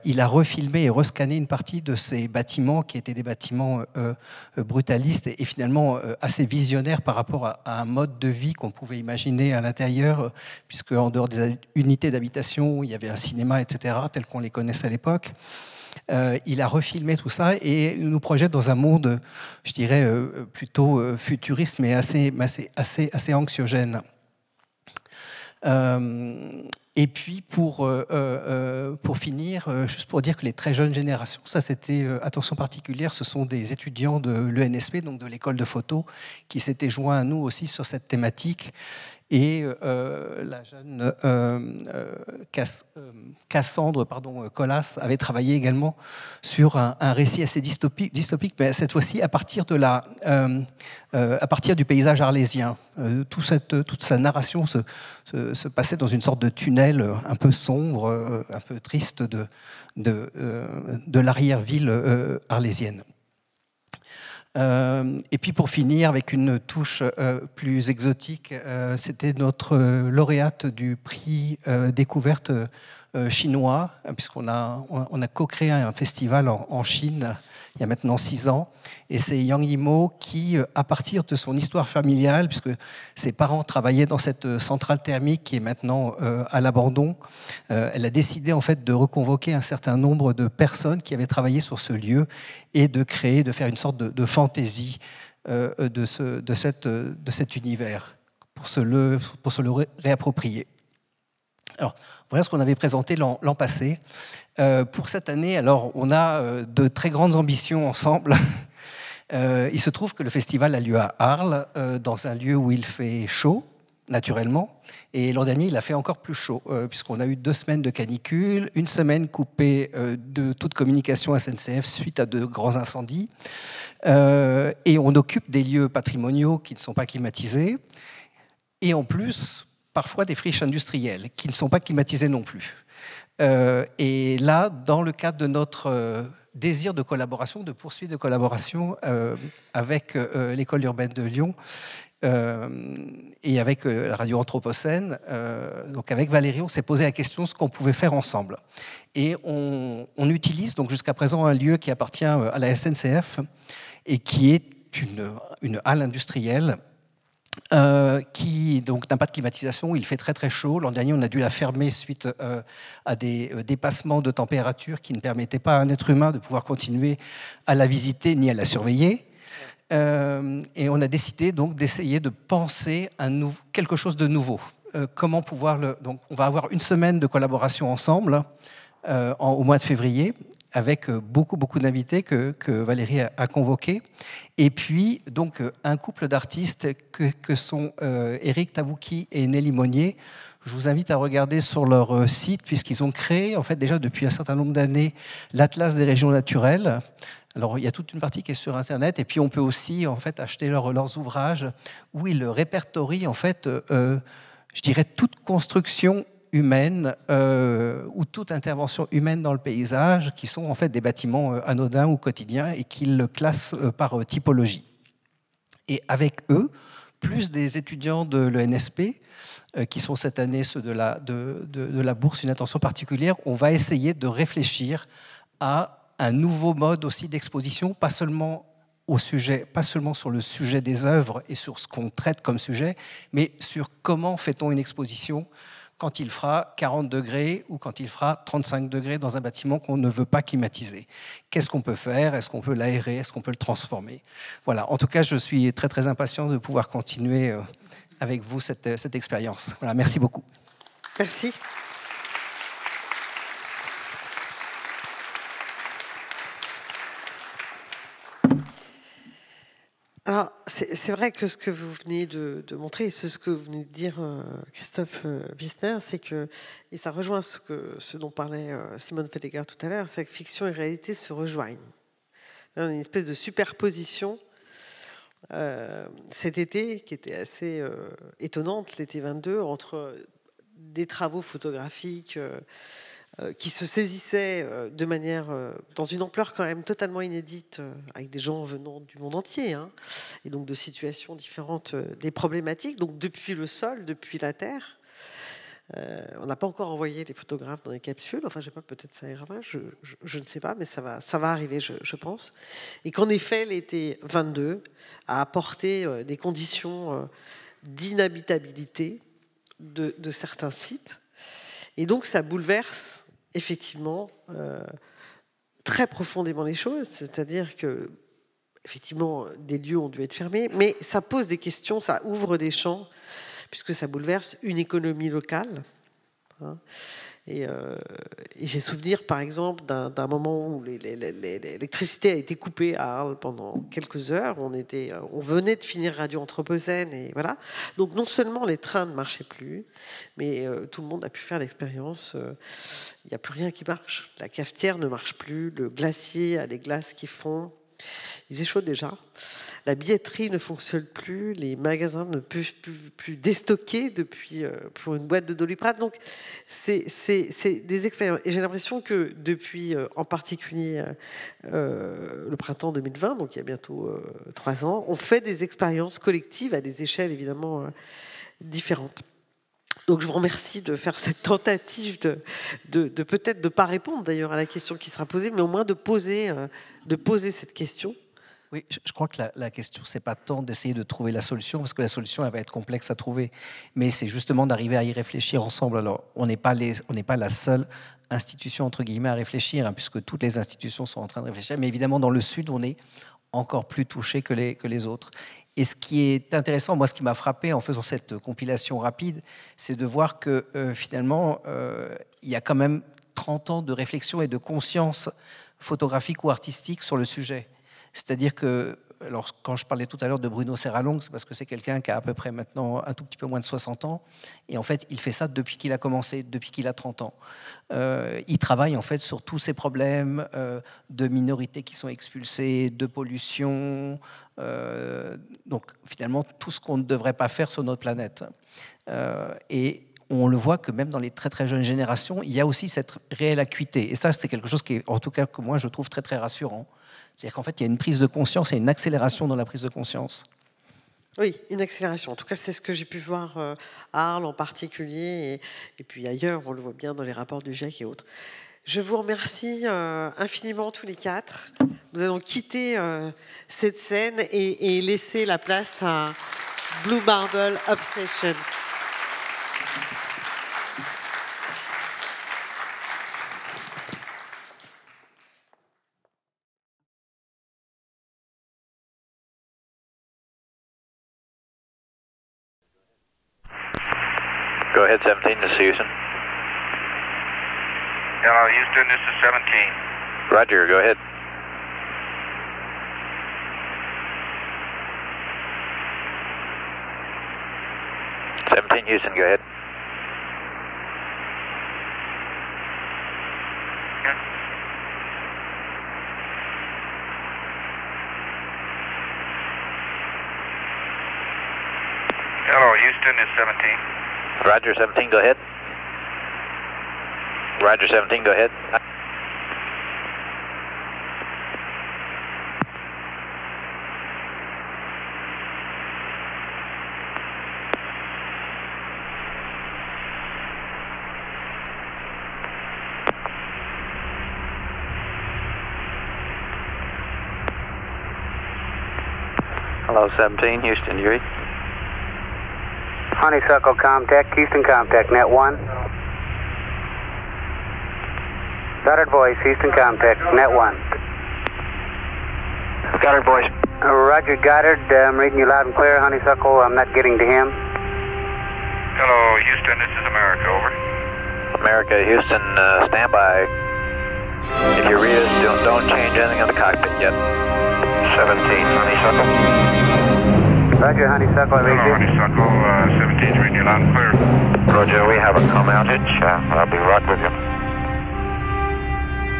il a refilmé et rescanné une partie de ces bâtiments qui étaient des bâtiments brutalistes et finalement assez visionnaires par rapport à un mode de vie qu'on pouvait imaginer à l'intérieur, puisque en dehors des unités d'habitation, il y avait un cinéma, etc., tel qu'on les connaissait à l'époque. Il a refilmé tout ça et nous projette dans un monde, je dirais, plutôt futuriste, mais assez anxiogène. Et puis, pour finir, juste pour dire que les très jeunes générations, ça c'était attention particulière, ce sont des étudiants de l'ENSP, donc de l'école de photo, qui s'étaient joints à nous aussi sur cette thématique. Et la jeune Cassandre Collas avait travaillé également sur un récit assez dystopique, mais cette fois-ci à partir du paysage arlésien. Toute sa narration se passait dans une sorte de tunnel un peu sombre, un peu triste de l'arrière-ville arlésienne. Et puis pour finir, avec une touche plus exotique, c'était notre lauréate du prix découverte chinois, puisqu'on a co-créé un festival en Chine il y a maintenant 6 ans. Et c'est Yang Yimo qui, à partir de son histoire familiale, puisque ses parents travaillaient dans cette centrale thermique qui est maintenant à l'abandon, elle a décidé en fait de reconvoquer un certain nombre de personnes qui avaient travaillé sur ce lieu et de faire une sorte de fantaisie de cet univers pour se le réapproprier. Alors, voilà ce qu'on avait présenté l'an passé. Pour cette année, alors, on a de très grandes ambitions ensemble. Il se trouve que le festival a lieu à Arles, dans un lieu où il fait chaud, naturellement. Et l'an dernier, il a fait encore plus chaud, puisqu'on a eu 2 semaines de canicule, 1 semaine coupée de toute communication SNCF suite à de grands incendies. Et on occupe des lieux patrimoniaux qui ne sont pas climatisés. Et en plus, parfois des friches industrielles qui ne sont pas climatisées non plus. Et là, dans le cadre de notre désir de collaboration, de poursuite de collaboration avec l'école urbaine de Lyon et avec la radio Anthropocène, donc avec Valérie, on s'est posé la question de ce qu'on pouvait faire ensemble. Et on utilise donc jusqu'à présent un lieu qui appartient à la SNCF et qui est une halle industrielle qui donc n'a pas de climatisation, il fait très très chaud. L'an dernier, on a dû la fermer suite à des dépassements de température qui ne permettaient pas à un être humain de pouvoir continuer à la visiter ni à la surveiller. Et on a décidé donc d'essayer de penser quelque chose de nouveau. Comment pouvoir donc on va avoir 1 semaine de collaboration ensemble au mois de février. avec beaucoup d'invités que Valérie a convoqués. Et puis, donc, un couple d'artistes que sont Éric Tabouki et Nelly Monnier. Je vous invite à regarder sur leur site, puisqu'ils ont créé, en fait, déjà depuis un certain nombre d'années, l'Atlas des régions naturelles. Alors, il y a toute une partie qui est sur Internet, et puis on peut aussi, en fait, acheter leurs ouvrages où ils répertorient, en fait, je dirais, toute construction humaine ou toute intervention humaine dans le paysage, qui sont en fait des bâtiments anodins ou quotidiens, et qu'ils le classent par typologie. Et avec eux, plus des étudiants de l'ENSP, qui sont cette année ceux de la bourse Une attention particulière, on va essayer de réfléchir à un nouveau mode aussi d'exposition, pas seulement sur le sujet des œuvres et sur ce qu'on traite comme sujet, mais sur comment fait-on une exposition quand il fera 40 degrés ou quand il fera 35 degrés dans un bâtiment qu'on ne veut pas climatiser. Qu'est-ce qu'on peut faire? Est-ce qu'on peut l'aérer? Est-ce qu'on peut le transformer? Voilà. En tout cas, je suis très impatient de pouvoir continuer avec vous cette expérience. Voilà, merci beaucoup. Merci. Alors, c'est vrai que ce que vous venez de montrer, et ce que vous venez de dire, Christophe Wissner, c'est que, et ça rejoint ce dont parlait Simone Fedegaard tout à l'heure, c'est que fiction et réalité se rejoignent. Il y a une espèce de superposition cet été, qui était assez étonnante, l'été 22, entre des travaux photographiques qui se saisissaient de manière, dans une ampleur quand même totalement inédite, avec des gens venant du monde entier, hein, et donc de situations différentes, des problématiques, donc depuis le sol, depuis la terre. On n'a pas encore envoyé les photographes dans les capsules, enfin je sais pas, peut-être ça ira, je ne sais pas, mais ça va arriver, je pense. Et qu'en effet, l'été 22 a apporté des conditions d'inhabitabilité de certains sites. Et donc ça bouleverse effectivement très profondément les choses, c'est-à-dire que effectivement des lieux ont dû être fermés, mais ça pose des questions, ça ouvre des champs, puisque ça bouleverse une économie locale. Hein. Et j'ai souvenir, par exemple, d'un moment où l'électricité a été coupée à Arles pendant quelques heures. On venait de finir Radio Anthropocène, et voilà. Donc non seulement les trains ne marchaient plus, mais tout le monde a pu faire l'expérience. Il n'y a plus rien qui marche. La cafetière ne marche plus, le glacier a des glaces qui fondent. Il faisait chaud déjà. La billetterie ne fonctionne plus. Les magasins ne peuvent plus déstocker depuis pour une boîte de Doliprane. Donc, c'est des expériences. Et j'ai l'impression que depuis, en particulier, le printemps 2020, donc il y a bientôt 3 ans, on fait des expériences collectives à des échelles évidemment différentes. Donc je vous remercie de faire cette tentative de peut-être de pas répondre d'ailleurs à la question qui sera posée, mais au moins de poser cette question. Oui, je crois que la question, c'est pas tant d'essayer de trouver la solution, parce que la solution, elle va être complexe à trouver, mais c'est justement d'arriver à y réfléchir ensemble. Alors, on n'est pas la seule institution, entre guillemets, à réfléchir, hein, puisque toutes les institutions sont en train de réfléchir, mais évidemment, dans le Sud, on est encore plus touché que les autres. Et ce qui est intéressant, moi, ce qui m'a frappé en faisant cette compilation rapide, c'est de voir que finalement, il y a quand même 30 ans de réflexion et de conscience photographique ou artistique sur le sujet. C'est-à-dire que, alors, quand je parlais tout à l'heure de Bruno Serralong, c'est parce que c'est quelqu'un qui a à peu près maintenant un tout petit peu moins de 60 ans. Et en fait, il fait ça depuis qu'il a commencé, depuis qu'il a 30 ans. Il travaille en fait sur tous ces problèmes de minorités qui sont expulsées, de pollution, donc finalement tout ce qu'on ne devrait pas faire sur notre planète. Et on le voit que même dans les très très jeunes générations, il y a aussi cette réelle acuité. Et ça, c'est quelque chose qui est, en tout cas, que moi je trouve très très rassurant. C'est-à-dire qu'en fait, il y a une prise de conscience et une accélération dans la prise de conscience. Oui, une accélération. En tout cas, c'est ce que j'ai pu voir à Arles en particulier, et puis ailleurs, on le voit bien dans les rapports du GIEC et autres. Je vous remercie infiniment tous les quatre. Nous allons quitter cette scène et laisser la place à Blue Marble Obsession. Go ahead, 17, this is Houston. Hello, Houston, this is 17. Roger, go ahead. Houston, go ahead. Hello, Houston is 17. Roger, 17, go ahead. Roger, 17, go ahead. Hello, 17, Houston, you read? Honeysuckle Comtech, Houston Comtech, net 1. Goddard voice, Houston Comtech, net 1. Goddard voice. Roger, Goddard, I'm reading you loud and clear. Honeysuckle, I'm not getting to him. Hello, Houston, this is America, over. America, Houston, stand by. If you read it, don't change anything in the cockpit yet. 17, Honeysuckle. Roger, Honeysuckle, I read Hello, you. Honeysuckle, 17's reading you loud and clear. Roger, we have a com outage. I'll be right with you.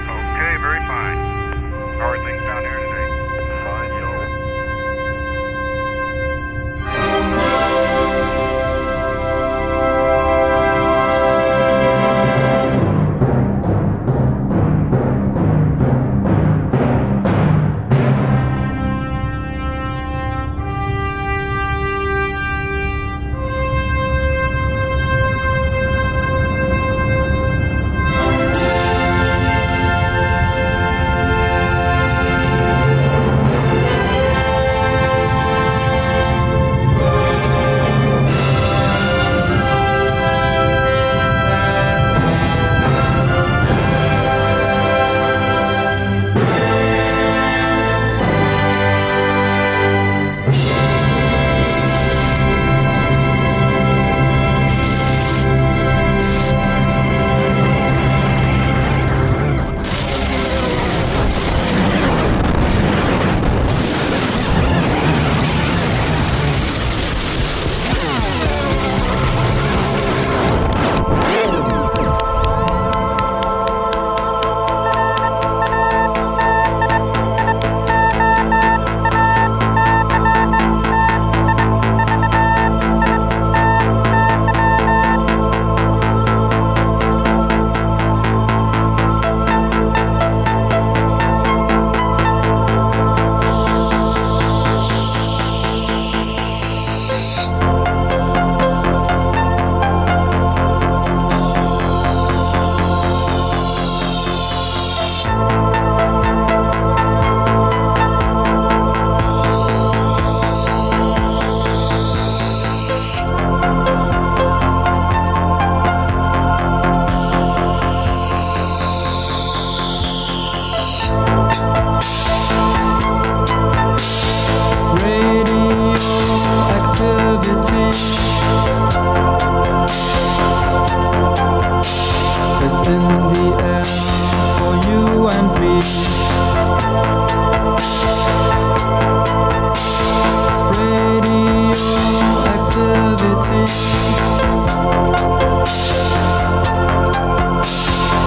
Okay, very fine. How are things down there today? Fine, Joe.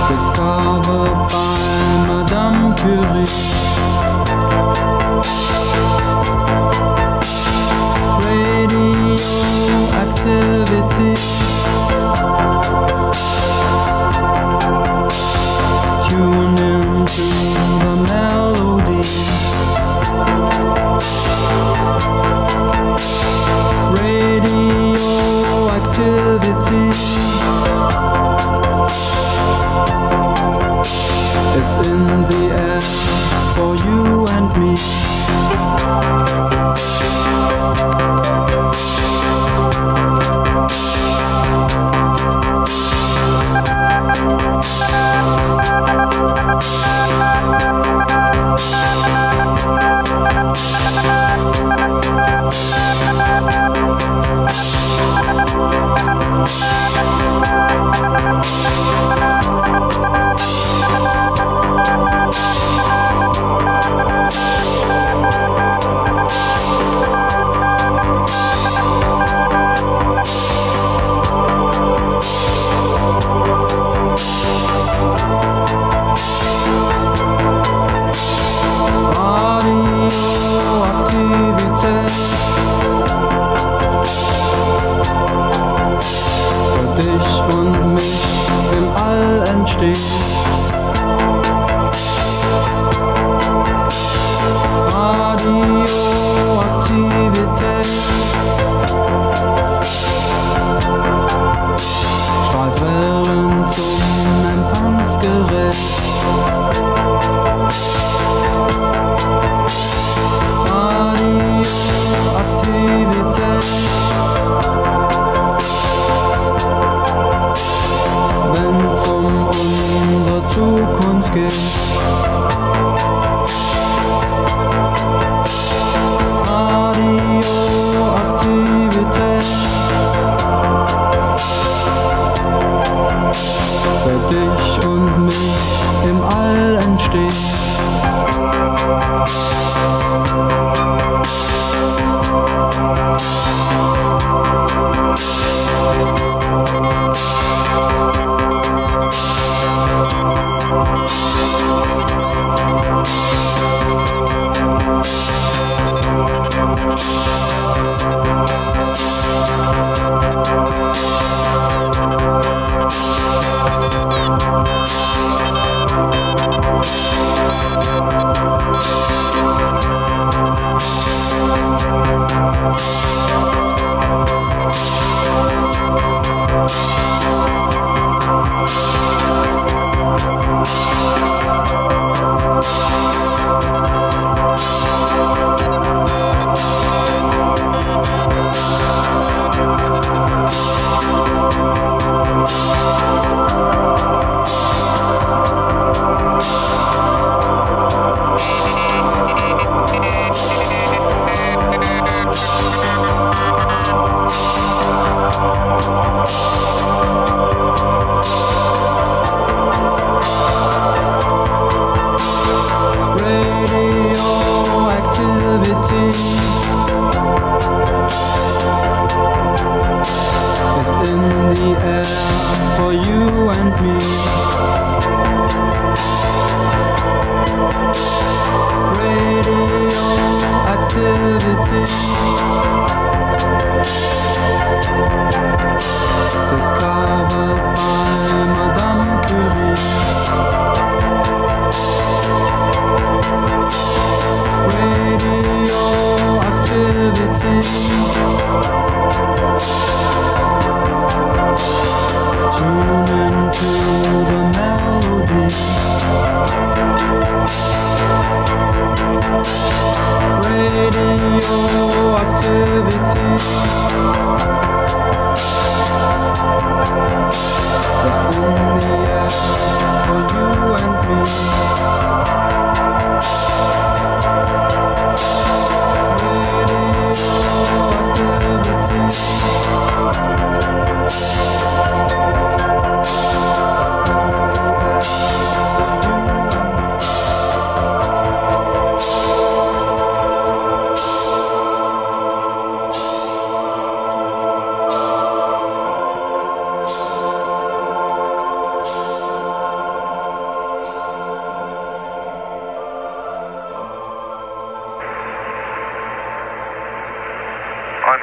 Discovered by Madame Curie. Radioactivity. Tune into the melody. Radioactivity. It's in the air mich im All entsteht. Radioaktivität strahlt Wellen zum Empfangsgerät. Radioaktivität, wenn's um unsere Zukunft geht. Radioaktivität, für dich und mich im All entsteht.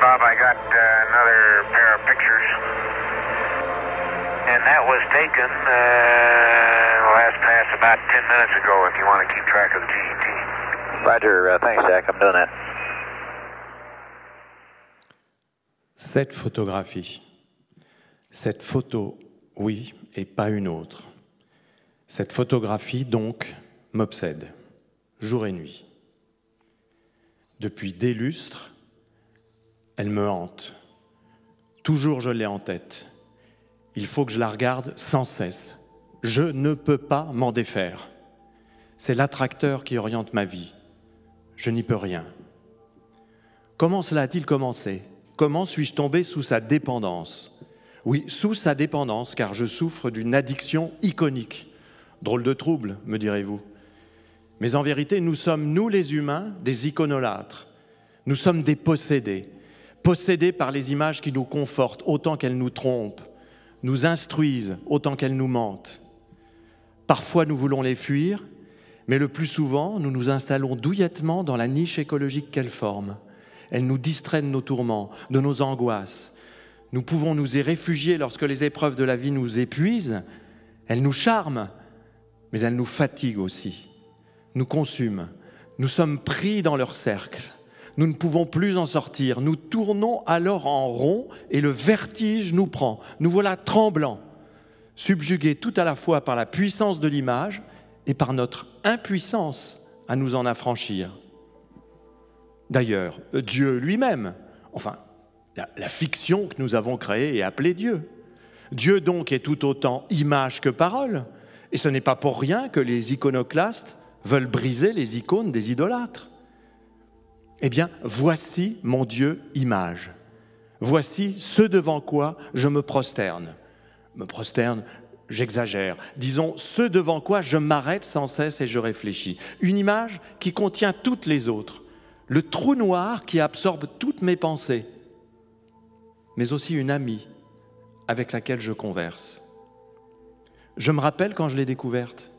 Bob, I got another pair of pictures, and that was taken last pass about 10 minutes ago, if you want to keep track of the TET. Roger, thanks, Jack, I'm doing that. Cette photographie, cette photo, oui, et pas une autre. Cette photographie, donc, m'obsède, jour et nuit. Depuis des lustres, elle me hante. Toujours je l'ai en tête. Il faut que je la regarde sans cesse. Je ne peux pas m'en défaire. C'est l'attracteur qui oriente ma vie. Je n'y peux rien. Comment cela a-t-il commencé ? Comment suis-je tombé sous sa dépendance ? Oui, sous sa dépendance, car je souffre d'une addiction iconique. Drôle de trouble, me direz-vous. Mais en vérité, nous sommes, nous les humains, des iconolâtres. Nous sommes des possédés. Possédés par les images qui nous confortent autant qu'elles nous trompent, nous instruisent autant qu'elles nous mentent. Parfois, nous voulons les fuir, mais le plus souvent, nous nous installons douillettement dans la niche écologique qu'elles forment. Elles nous distraient de nos tourments, de nos angoisses. Nous pouvons nous y réfugier lorsque les épreuves de la vie nous épuisent. Elles nous charment, mais elles nous fatiguent aussi, nous consument. Nous sommes pris dans leur cercle. Nous ne pouvons plus en sortir. Nous tournons alors en rond et le vertige nous prend. Nous voilà tremblants, subjugués tout à la fois par la puissance de l'image et par notre impuissance à nous en affranchir. D'ailleurs, Dieu lui-même, enfin, la fiction que nous avons créée et appelée Dieu. Dieu donc est tout autant image que parole, et ce n'est pas pour rien que les iconoclastes veulent briser les icônes des idolâtres. Eh bien, voici mon Dieu image. Voici ce devant quoi je me prosterne. Me prosterne, j'exagère. Disons, ce devant quoi je m'arrête sans cesse et je réfléchis. Une image qui contient toutes les autres. Le trou noir qui absorbe toutes mes pensées. Mais aussi une amie avec laquelle je converse. Je me rappelle quand je l'ai découverte.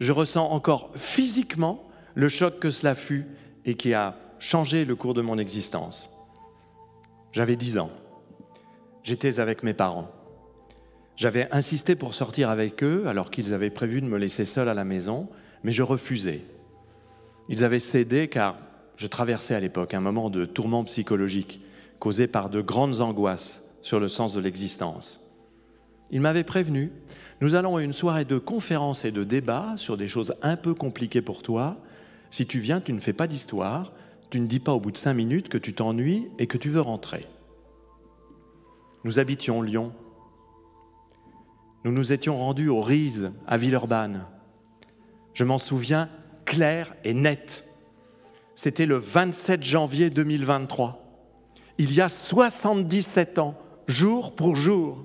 Je ressens encore physiquement le choc que cela fut et qui a changé le cours de mon existence. J'avais 10 ans. J'étais avec mes parents. J'avais insisté pour sortir avec eux alors qu'ils avaient prévu de me laisser seul à la maison, mais je refusais. Ils avaient cédé car je traversais à l'époque un moment de tourment psychologique causé par de grandes angoisses sur le sens de l'existence. Ils m'avaient prévenu, nous allons à une soirée de conférences et de débats sur des choses un peu compliquées pour toi. Si tu viens, tu ne fais pas d'histoire, tu ne dis pas au bout de 5 minutes que tu t'ennuies et que tu veux rentrer. Nous habitions Lyon. Nous nous étions rendus au Riz, à Villeurbanne. Je m'en souviens clair et net. C'était le 27 janvier 2023. Il y a 77 ans, jour pour jour.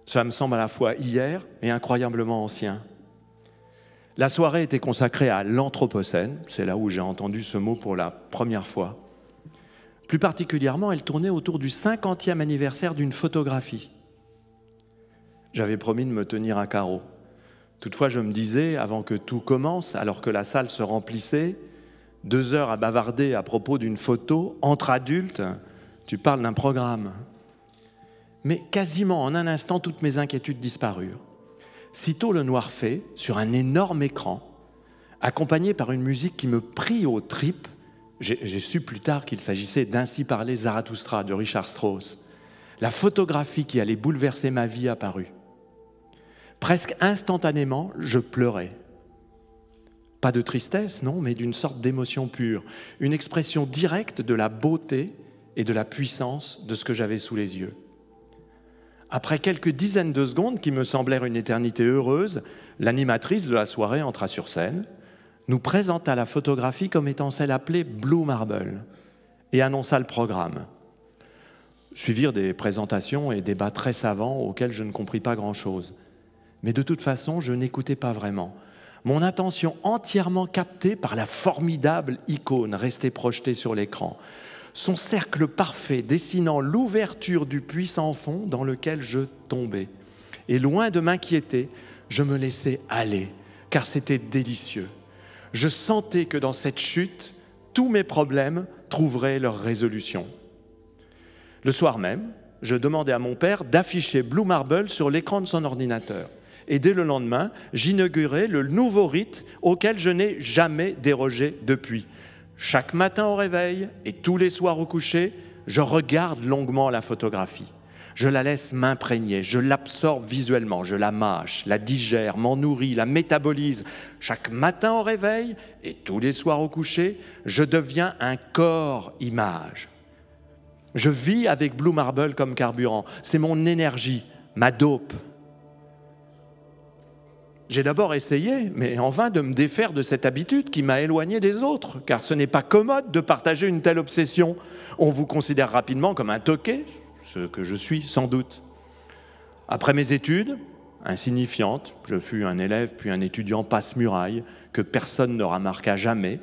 Cela me semble à la fois hier et incroyablement ancien. La soirée était consacrée à l'Anthropocène, c'est là où j'ai entendu ce mot pour la première fois. Plus particulièrement, elle tournait autour du 50e anniversaire d'une photographie. J'avais promis de me tenir à carreau. Toutefois, je me disais, avant que tout commence, alors que la salle se remplissait, 2 heures à bavarder à propos d'une photo, entre adultes, tu parles d'un programme. Mais quasiment en un instant, toutes mes inquiétudes disparurent. Sitôt le noir fait, sur un énorme écran, accompagné par une musique qui me prit aux tripes, j'ai su plus tard qu'il s'agissait d'Ainsi parlait Zarathustra de Richard Strauss. La photographie qui allait bouleverser ma vie apparut. Presque instantanément, je pleurais. Pas de tristesse, non, mais d'une sorte d'émotion pure, une expression directe de la beauté et de la puissance de ce que j'avais sous les yeux. Après quelques dizaines de secondes qui me semblèrent une éternité heureuse, l'animatrice de la soirée entra sur scène, nous présenta la photographie comme étant celle appelée Blue Marble et annonça le programme. Suivirent des présentations et débats très savants auxquels je ne compris pas grand-chose. Mais de toute façon, je n'écoutais pas vraiment. Mon attention entièrement captée par la formidable icône restée projetée sur l'écran. Son cercle parfait dessinant l'ouverture du puissant fond dans lequel je tombais. Et loin de m'inquiéter, je me laissais aller, car c'était délicieux. Je sentais que dans cette chute, tous mes problèmes trouveraient leur résolution. Le soir même, je demandais à mon père d'afficher Blue Marble sur l'écran de son ordinateur. Et dès le lendemain, j'inaugurais le nouveau rite auquel je n'ai jamais dérogé depuis. Chaque matin au réveil et tous les soirs au coucher, je regarde longuement la photographie. Je la laisse m'imprégner, je l'absorbe visuellement, je la mâche, la digère, m'en nourris, la métabolise. Chaque matin au réveil et tous les soirs au coucher, je deviens un corps image. Je vis avec Blue Marble comme carburant. C'est mon énergie, ma dope. J'ai d'abord essayé, mais en vain, de me défaire de cette habitude qui m'a éloigné des autres, car ce n'est pas commode de partager une telle obsession. On vous considère rapidement comme un toqué, ce que je suis sans doute. Après mes études, insignifiantes, je fus un élève puis un étudiant passe-muraille que personne ne remarqua jamais,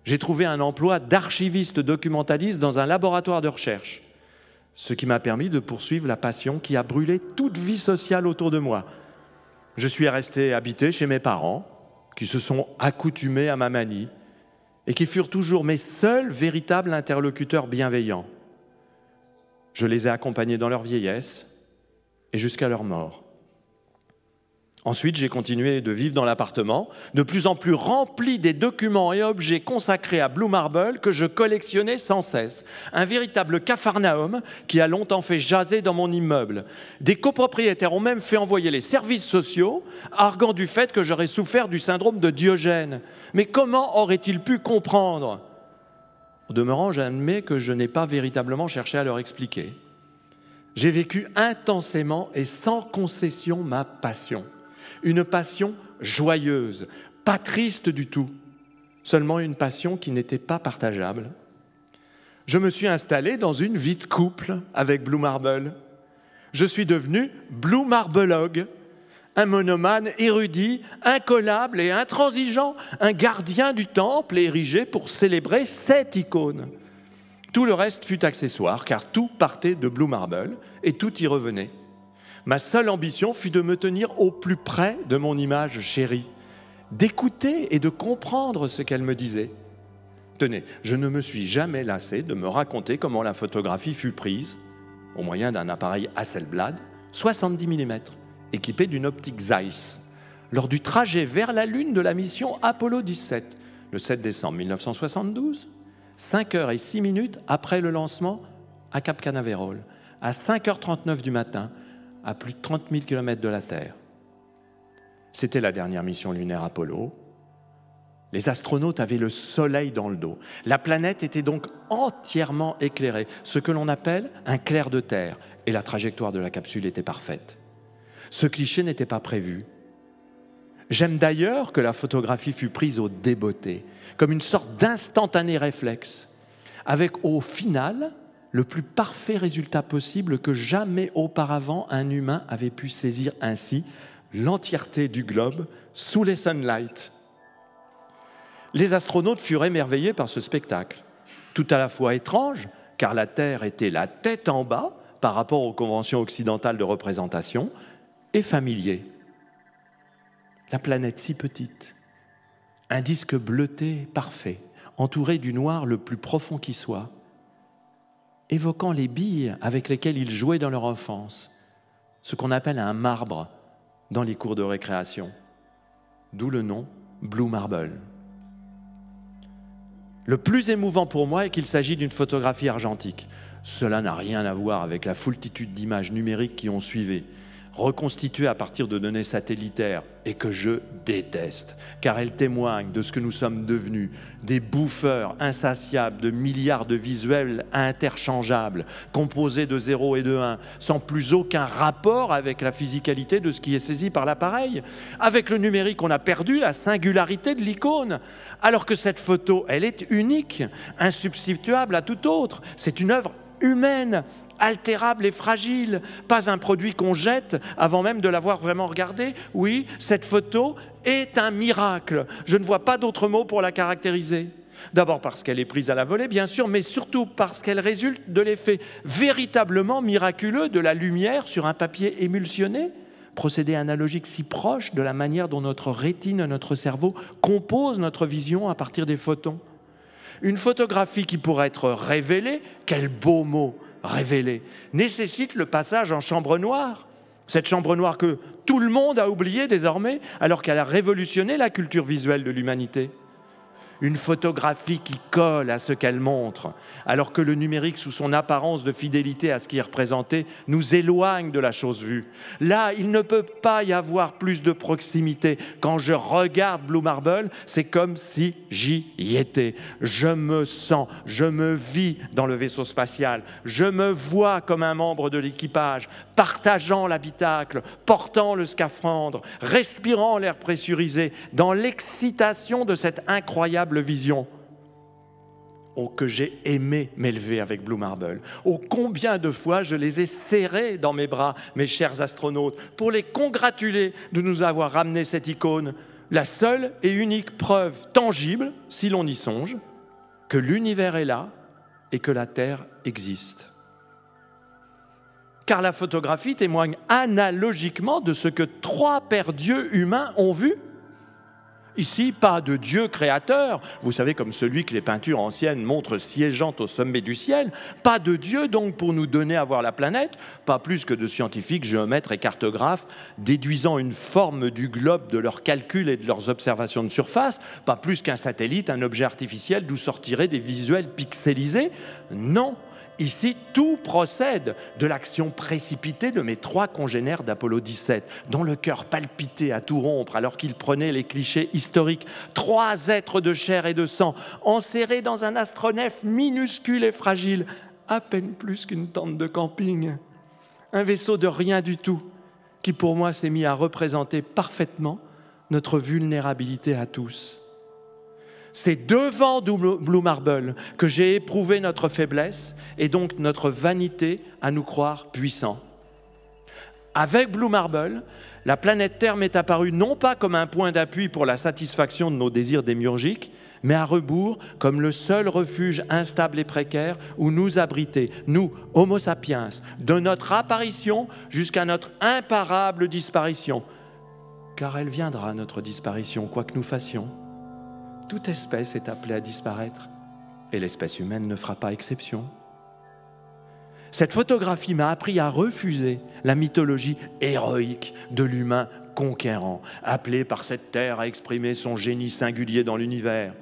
j'ai trouvé un emploi d'archiviste documentaliste dans un laboratoire de recherche, ce qui m'a permis de poursuivre la passion qui a brûlé toute vie sociale autour de moi. Je suis resté habité chez mes parents, qui se sont accoutumés à ma manie et qui furent toujours mes seuls véritables interlocuteurs bienveillants. Je les ai accompagnés dans leur vieillesse et jusqu'à leur mort. Ensuite, j'ai continué de vivre dans l'appartement, de plus en plus rempli des documents et objets consacrés à Blue Marble que je collectionnais sans cesse. Un véritable capharnaüm qui a longtemps fait jaser dans mon immeuble. Des copropriétaires ont même fait envoyer les services sociaux, arguant du fait que j'aurais souffert du syndrome de Diogène. Mais comment auraient-ils pu comprendre ? Au demeurant, j'admets que je n'ai pas véritablement cherché à leur expliquer. J'ai vécu intensément et sans concession ma passion. Une passion joyeuse, pas triste du tout, seulement une passion qui n'était pas partageable. Je me suis installé dans une vie de couple avec Blue Marble. Je suis devenu Blue Marbleologue, un monomane érudit, incollable et intransigeant, un gardien du temple érigé pour célébrer cette icône. Tout le reste fut accessoire, car tout partait de Blue Marble et tout y revenait. Ma seule ambition fut de me tenir au plus près de mon image chérie, d'écouter et de comprendre ce qu'elle me disait. Tenez, je ne me suis jamais lassé de me raconter comment la photographie fut prise, au moyen d'un appareil Hasselblad, 70 mm, équipé d'une optique Zeiss, lors du trajet vers la Lune de la mission Apollo 17, le 7 décembre 1972, 5h06 après le lancement à Cap Canaveral, à 5h39 du matin, à plus de 30 000 km de la Terre. C'était la dernière mission lunaire Apollo. Les astronautes avaient le soleil dans le dos. La planète était donc entièrement éclairée, ce que l'on appelle un clair de terre, et la trajectoire de la capsule était parfaite. Ce cliché n'était pas prévu. J'aime d'ailleurs que la photographie fût prise au débeauté, comme une sorte d'instantané réflexe, avec au final le plus parfait résultat possible que jamais auparavant un humain avait pu saisir ainsi l'entièreté du globe sous les sunlights. Les astronautes furent émerveillés par ce spectacle, tout à la fois étrange, car la Terre était la tête en bas par rapport aux conventions occidentales de représentation, et familier. La planète si petite, un disque bleuté parfait, entouré du noir le plus profond qui soit, évoquant les billes avec lesquelles ils jouaient dans leur enfance, ce qu'on appelle un marbre dans les cours de récréation, d'où le nom Blue Marble. Le plus émouvant pour moi est qu'il s'agit d'une photographie argentique. Cela n'a rien à voir avec la foultitude d'images numériques qui ont suivi, reconstituées à partir de données satellitaires et que je déteste, car elles témoignent de ce que nous sommes devenus, des bouffeurs insatiables de milliards de visuels interchangeables, composés de 0 et de 1, sans plus aucun rapport avec la physicalité de ce qui est saisi par l'appareil. Avec le numérique, on a perdu la singularité de l'icône, alors que cette photo, elle est unique, insubstituable à toute autre. C'est une œuvre humaine, altérable et fragile, pas un produit qu'on jette avant même de l'avoir vraiment regardé. Oui, cette photo est un miracle. Je ne vois pas d'autre mot pour la caractériser. D'abord parce qu'elle est prise à la volée, bien sûr, mais surtout parce qu'elle résulte de l'effet véritablement miraculeux de la lumière sur un papier émulsionné, procédé analogique si proche de la manière dont notre rétine, notre cerveau compose notre vision à partir des photons. Une photographie qui pourrait être révélée, quel beau mot, révélée, nécessite le passage en chambre noire. Cette chambre noire que tout le monde a oubliée désormais, alors qu'elle a révolutionné la culture visuelle de l'humanité. Une photographie qui colle à ce qu'elle montre, alors que le numérique, sous son apparence de fidélité à ce qui est représenté, nous éloigne de la chose vue. Là, il ne peut pas y avoir plus de proximité. Quand je regarde Blue Marble, c'est comme si j'y étais. Je me sens, je me vis dans le vaisseau spatial. Je me vois comme un membre de l'équipage, partageant l'habitacle, portant le scaphandre, respirant l'air pressurisé, dans l'excitation de cette incroyable vision. Oh, que j'ai aimé m'élever avec Blue Marble. Oh, combien de fois je les ai serrés dans mes bras, mes chers astronautes, pour les congratuler de nous avoir ramené cette icône, la seule et unique preuve tangible, si l'on y songe, que l'univers est là et que la Terre existe. Car la photographie témoigne analogiquement de ce que 3 pères dieux humains ont vu. Ici, pas de Dieu créateur, vous savez, comme celui que les peintures anciennes montrent siégeant au sommet du ciel. Pas de Dieu, donc, pour nous donner à voir la planète, pas plus que de scientifiques, géomètres et cartographes déduisant une forme du globe de leurs calculs et de leurs observations de surface, pas plus qu'un satellite, un objet artificiel d'où sortiraient des visuels pixelisés. Non. Ici, tout procède de l'action précipitée de mes 3 congénères d'Apollo 17, dont le cœur palpitait à tout rompre alors qu'ils prenaient les clichés historiques. 3 êtres de chair et de sang, enserrés dans un astronef minuscule et fragile, à peine plus qu'une tente de camping. Un vaisseau de rien du tout, qui pour moi s'est mis à représenter parfaitement notre vulnérabilité à tous. C'est devant Blue Marble que j'ai éprouvé notre faiblesse et donc notre vanité à nous croire puissants. Avec Blue Marble, la planète Terre m'est apparue non pas comme un point d'appui pour la satisfaction de nos désirs démiurgiques, mais à rebours comme le seul refuge instable et précaire où nous abriter, nous, Homo sapiens, de notre apparition jusqu'à notre imparable disparition. Car elle viendra, notre disparition, quoi que nous fassions. Toute espèce est appelée à disparaître, et l'espèce humaine ne fera pas exception. Cette photographie m'a appris à refuser la mythologie héroïque de l'humain conquérant, appelé par cette terre à exprimer son génie singulier dans l'univers.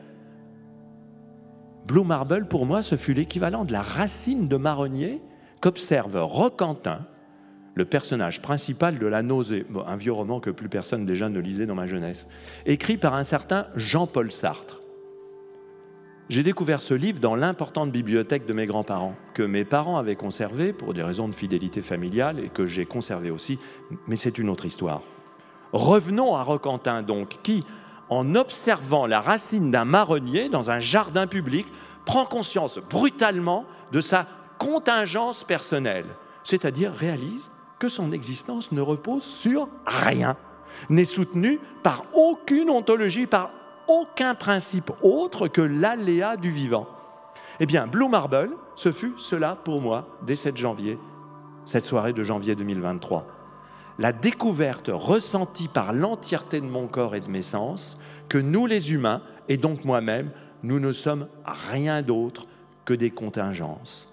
Blue Marble, pour moi, ce fut l'équivalent de la racine de marronnier qu'observe Roquentin, le personnage principal de La Nausée, un vieux roman que plus personne déjà ne lisait dans ma jeunesse, écrit par un certain Jean-Paul Sartre. J'ai découvert ce livre dans l'importante bibliothèque de mes grands-parents, que mes parents avaient conservé pour des raisons de fidélité familiale et que j'ai conservé aussi, mais c'est une autre histoire. Revenons à Roquentin donc, qui, en observant la racine d'un marronnier dans un jardin public, prend conscience brutalement de sa contingence personnelle, c'est-à-dire réalise que son existence ne repose sur rien, n'est soutenue par aucune ontologie, par aucun principe autre que l'aléa du vivant. Eh bien, Blue Marble, ce fut cela pour moi dès 7 janvier, cette soirée de janvier 2023. La découverte ressentie par l'entièreté de mon corps et de mes sens que nous les humains, et donc moi-même, nous ne sommes rien d'autre que des contingences.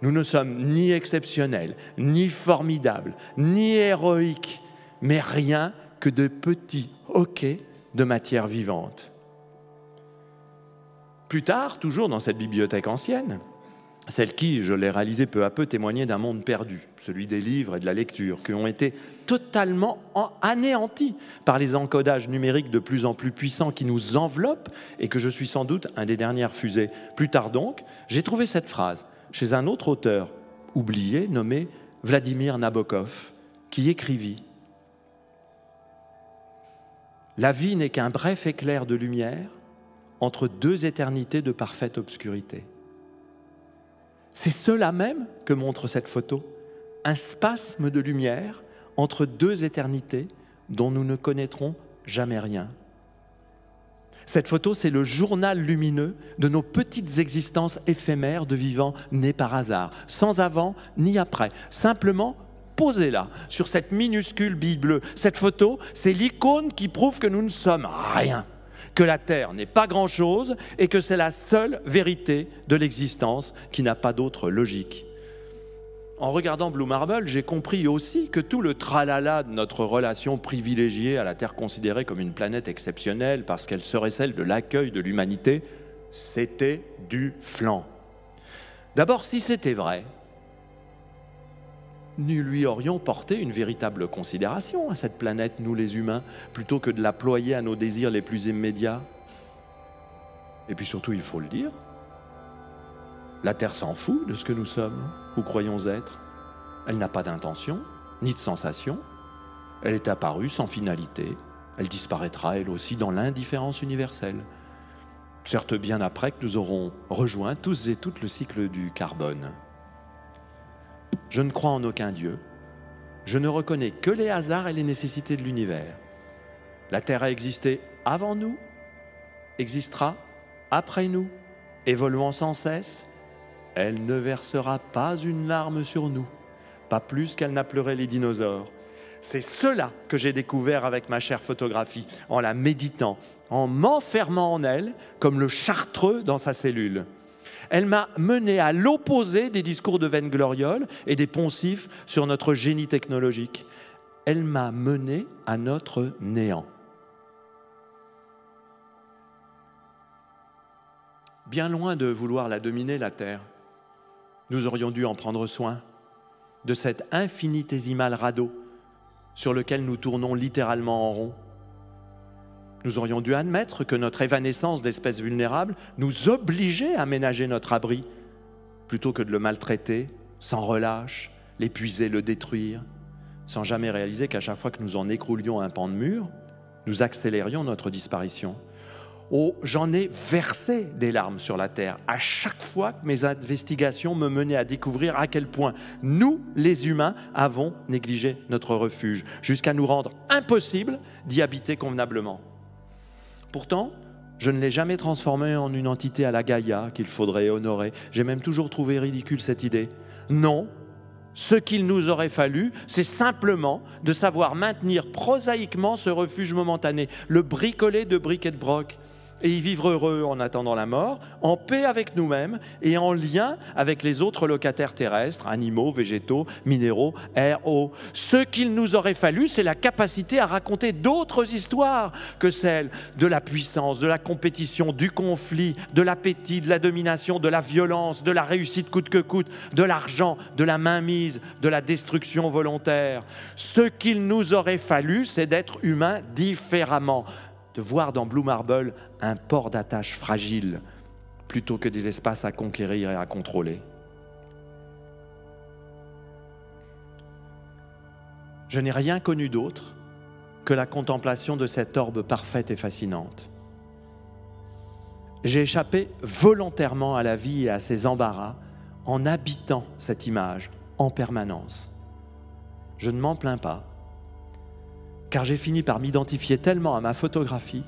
Nous ne sommes ni exceptionnels, ni formidables, ni héroïques, mais rien que de petits hoquets de matière vivante. Plus tard, toujours dans cette bibliothèque ancienne, celle qui, je l'ai réalisée peu à peu, témoignait d'un monde perdu, celui des livres et de la lecture, qui ont été totalement anéantis par les encodages numériques de plus en plus puissants qui nous enveloppent et que je suis sans doute un des dernières fusées. Plus tard donc, j'ai trouvé cette phrase chez un autre auteur oublié nommé Vladimir Nabokov, qui écrivit « La vie n'est qu'un bref éclair de lumière entre 2 éternités de parfaite obscurité. » C'est cela même que montre cette photo, un spasme de lumière entre 2 éternités dont nous ne connaîtrons jamais rien. Cette photo, c'est le journal lumineux de nos petites existences éphémères de vivants nés par hasard, sans avant ni après, simplement posée là, sur cette minuscule bille bleue. Cette photo, c'est l'icône qui prouve que nous ne sommes rien, que la Terre n'est pas grand-chose et que c'est la seule vérité de l'existence qui n'a pas d'autre logique. En regardant Blue Marble, j'ai compris aussi que tout le tralala de notre relation privilégiée à la Terre considérée comme une planète exceptionnelle parce qu'elle serait celle de l'accueil de l'humanité, c'était du flan. D'abord, si c'était vrai, nous lui aurions porté une véritable considération à cette planète, nous les humains, plutôt que de la ployer à nos désirs les plus immédiats. Et puis surtout, il faut le dire, la Terre s'en fout de ce que nous sommes ou croyons être. Elle n'a pas d'intention, ni de sensation. Elle est apparue sans finalité. Elle disparaîtra, elle aussi, dans l'indifférence universelle. Certes, bien après que nous aurons rejoint tous et toutes le cycle du carbone. Je ne crois en aucun Dieu. Je ne reconnais que les hasards et les nécessités de l'univers. La Terre a existé avant nous, existera après nous, évoluant sans cesse. Elle ne versera pas une larme sur nous, pas plus qu'elle n'a pleuré les dinosaures. C'est cela que j'ai découvert avec ma chère photographie, en la méditant, en m'enfermant en elle, comme le chartreux dans sa cellule. Elle m'a mené à l'opposé des discours de vaingloriole et des poncifs sur notre génie technologique. Elle m'a mené à notre néant. Bien loin de vouloir la dominer, la Terre, nous aurions dû en prendre soin de cet infinitésimal radeau sur lequel nous tournons littéralement en rond. Nous aurions dû admettre que notre évanescence d'espèces vulnérables nous obligeait à ménager notre abri, plutôt que de le maltraiter, sans relâche, l'épuiser, le détruire, sans jamais réaliser qu'à chaque fois que nous en écroulions un pan de mur, nous accélérions notre disparition. Oh, j'en ai versé des larmes sur la terre à chaque fois que mes investigations me menaient à découvrir à quel point nous, les humains, avons négligé notre refuge, jusqu'à nous rendre impossible d'y habiter convenablement. Pourtant, je ne l'ai jamais transformé en une entité à la Gaïa qu'il faudrait honorer. J'ai même toujours trouvé ridicule cette idée. Non, ce qu'il nous aurait fallu, c'est simplement de savoir maintenir prosaïquement ce refuge momentané, le bricoler de briques et de broc, et y vivre heureux en attendant la mort, en paix avec nous-mêmes et en lien avec les autres locataires terrestres, animaux, végétaux, minéraux, air, eau. Ce qu'il nous aurait fallu, c'est la capacité à raconter d'autres histoires que celles de la puissance, de la compétition, du conflit, de l'appétit, de la domination, de la violence, de la réussite coûte que coûte, de l'argent, de la mainmise, de la destruction volontaire. Ce qu'il nous aurait fallu, c'est d'être humains différemment, de voir dans Blue Marble un port d'attache fragile plutôt que des espaces à conquérir et à contrôler. Je n'ai rien connu d'autre que la contemplation de cette orbe parfaite et fascinante. J'ai échappé volontairement à la vie et à ses embarras en habitant cette image en permanence. Je ne m'en plains pas, car j'ai fini par m'identifier tellement à ma photographie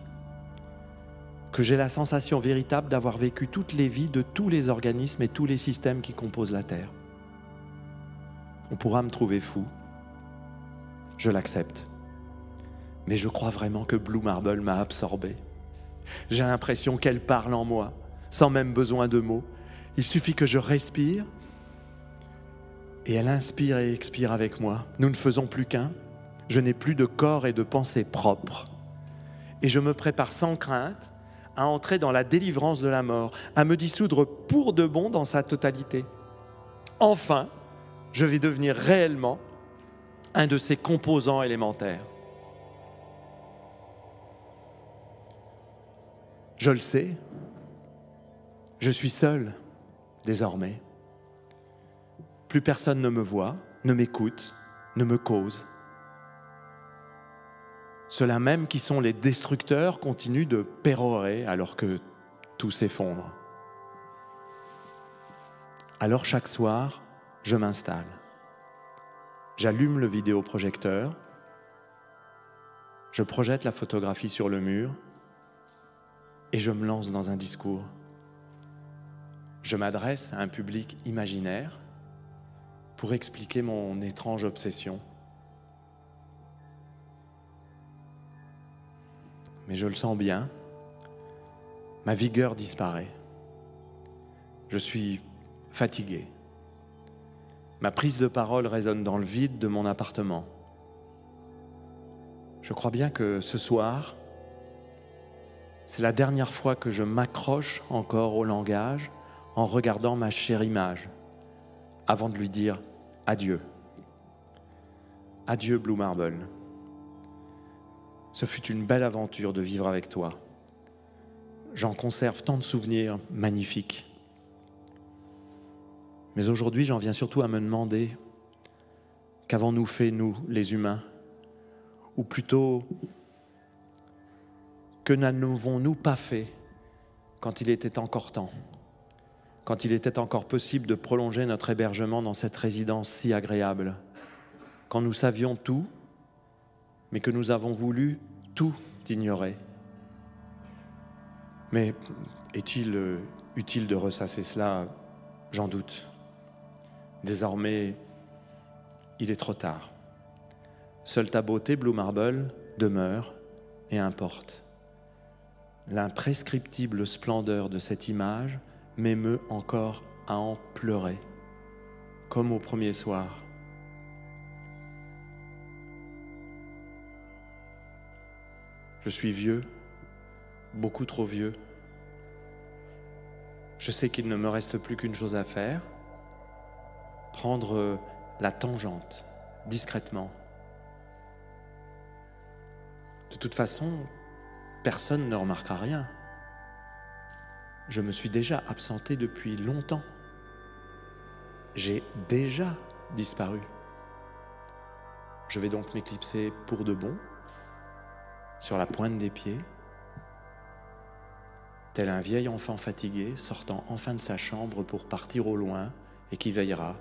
que j'ai la sensation véritable d'avoir vécu toutes les vies de tous les organismes et tous les systèmes qui composent la Terre. On pourra me trouver fou, je l'accepte, mais je crois vraiment que Blue Marble m'a absorbé. J'ai l'impression qu'elle parle en moi, sans même besoin de mots. Il suffit que je respire et elle inspire et expire avec moi. Nous ne faisons plus qu'un. Je n'ai plus de corps et de pensée propres. Et je me prépare sans crainte à entrer dans la délivrance de la mort, à me dissoudre pour de bon dans sa totalité. Enfin, je vais devenir réellement un de ses composants élémentaires. Je le sais, je suis seul désormais. Plus personne ne me voit, ne m'écoute, ne me cause. Ceux-là même qui sont les destructeurs continuent de pérorer alors que tout s'effondre. Alors chaque soir, je m'installe. J'allume le vidéoprojecteur. Je projette la photographie sur le mur et je me lance dans un discours. Je m'adresse à un public imaginaire pour expliquer mon étrange obsession. Mais je le sens bien, ma vigueur disparaît. Je suis fatigué. Ma prise de parole résonne dans le vide de mon appartement. Je crois bien que ce soir, c'est la dernière fois que je m'accroche encore au langage en regardant ma chère image, avant de lui dire adieu. Adieu Blue Marble. Ce fut une belle aventure de vivre avec toi. J'en conserve tant de souvenirs magnifiques. Mais aujourd'hui, j'en viens surtout à me demander qu'avons-nous fait, nous, les humains? Ou plutôt, que n'avons-nous pas fait quand il était encore temps? Quand il était encore possible de prolonger notre hébergement dans cette résidence si agréable? Quand nous savions tout, mais que nous avons voulu tout ignorer. Mais est-il utile de ressasser cela? J'en doute. Désormais, il est trop tard. Seule ta beauté, Blue Marble, demeure et importe. L'imprescriptible splendeur de cette image m'émeut encore à en pleurer, comme au premier soir. Je suis vieux, beaucoup trop vieux. Je sais qu'il ne me reste plus qu'une chose à faire, prendre la tangente, discrètement. De toute façon, personne ne remarquera rien. Je me suis déjà absenté depuis longtemps. J'ai déjà disparu. Je vais donc m'éclipser pour de bon, sur la pointe des pieds, tel un vieil enfant fatigué sortant enfin de sa chambre pour partir au loin et qui veillera,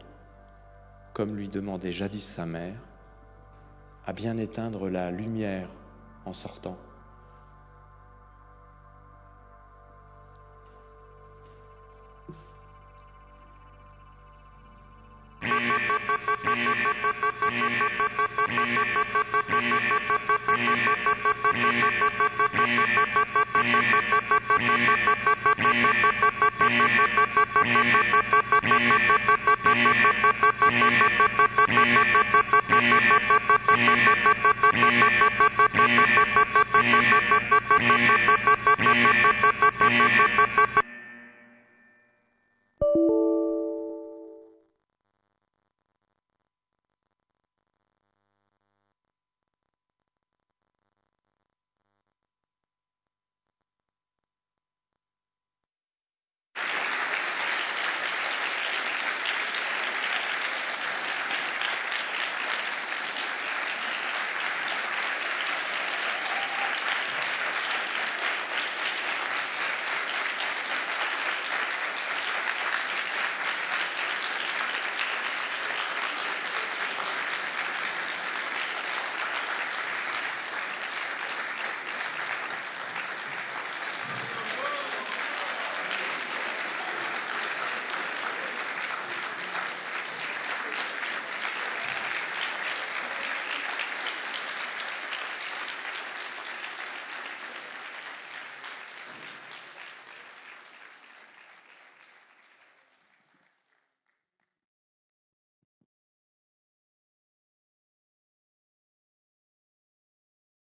comme lui demandait jadis sa mère, à bien éteindre la lumière en sortant.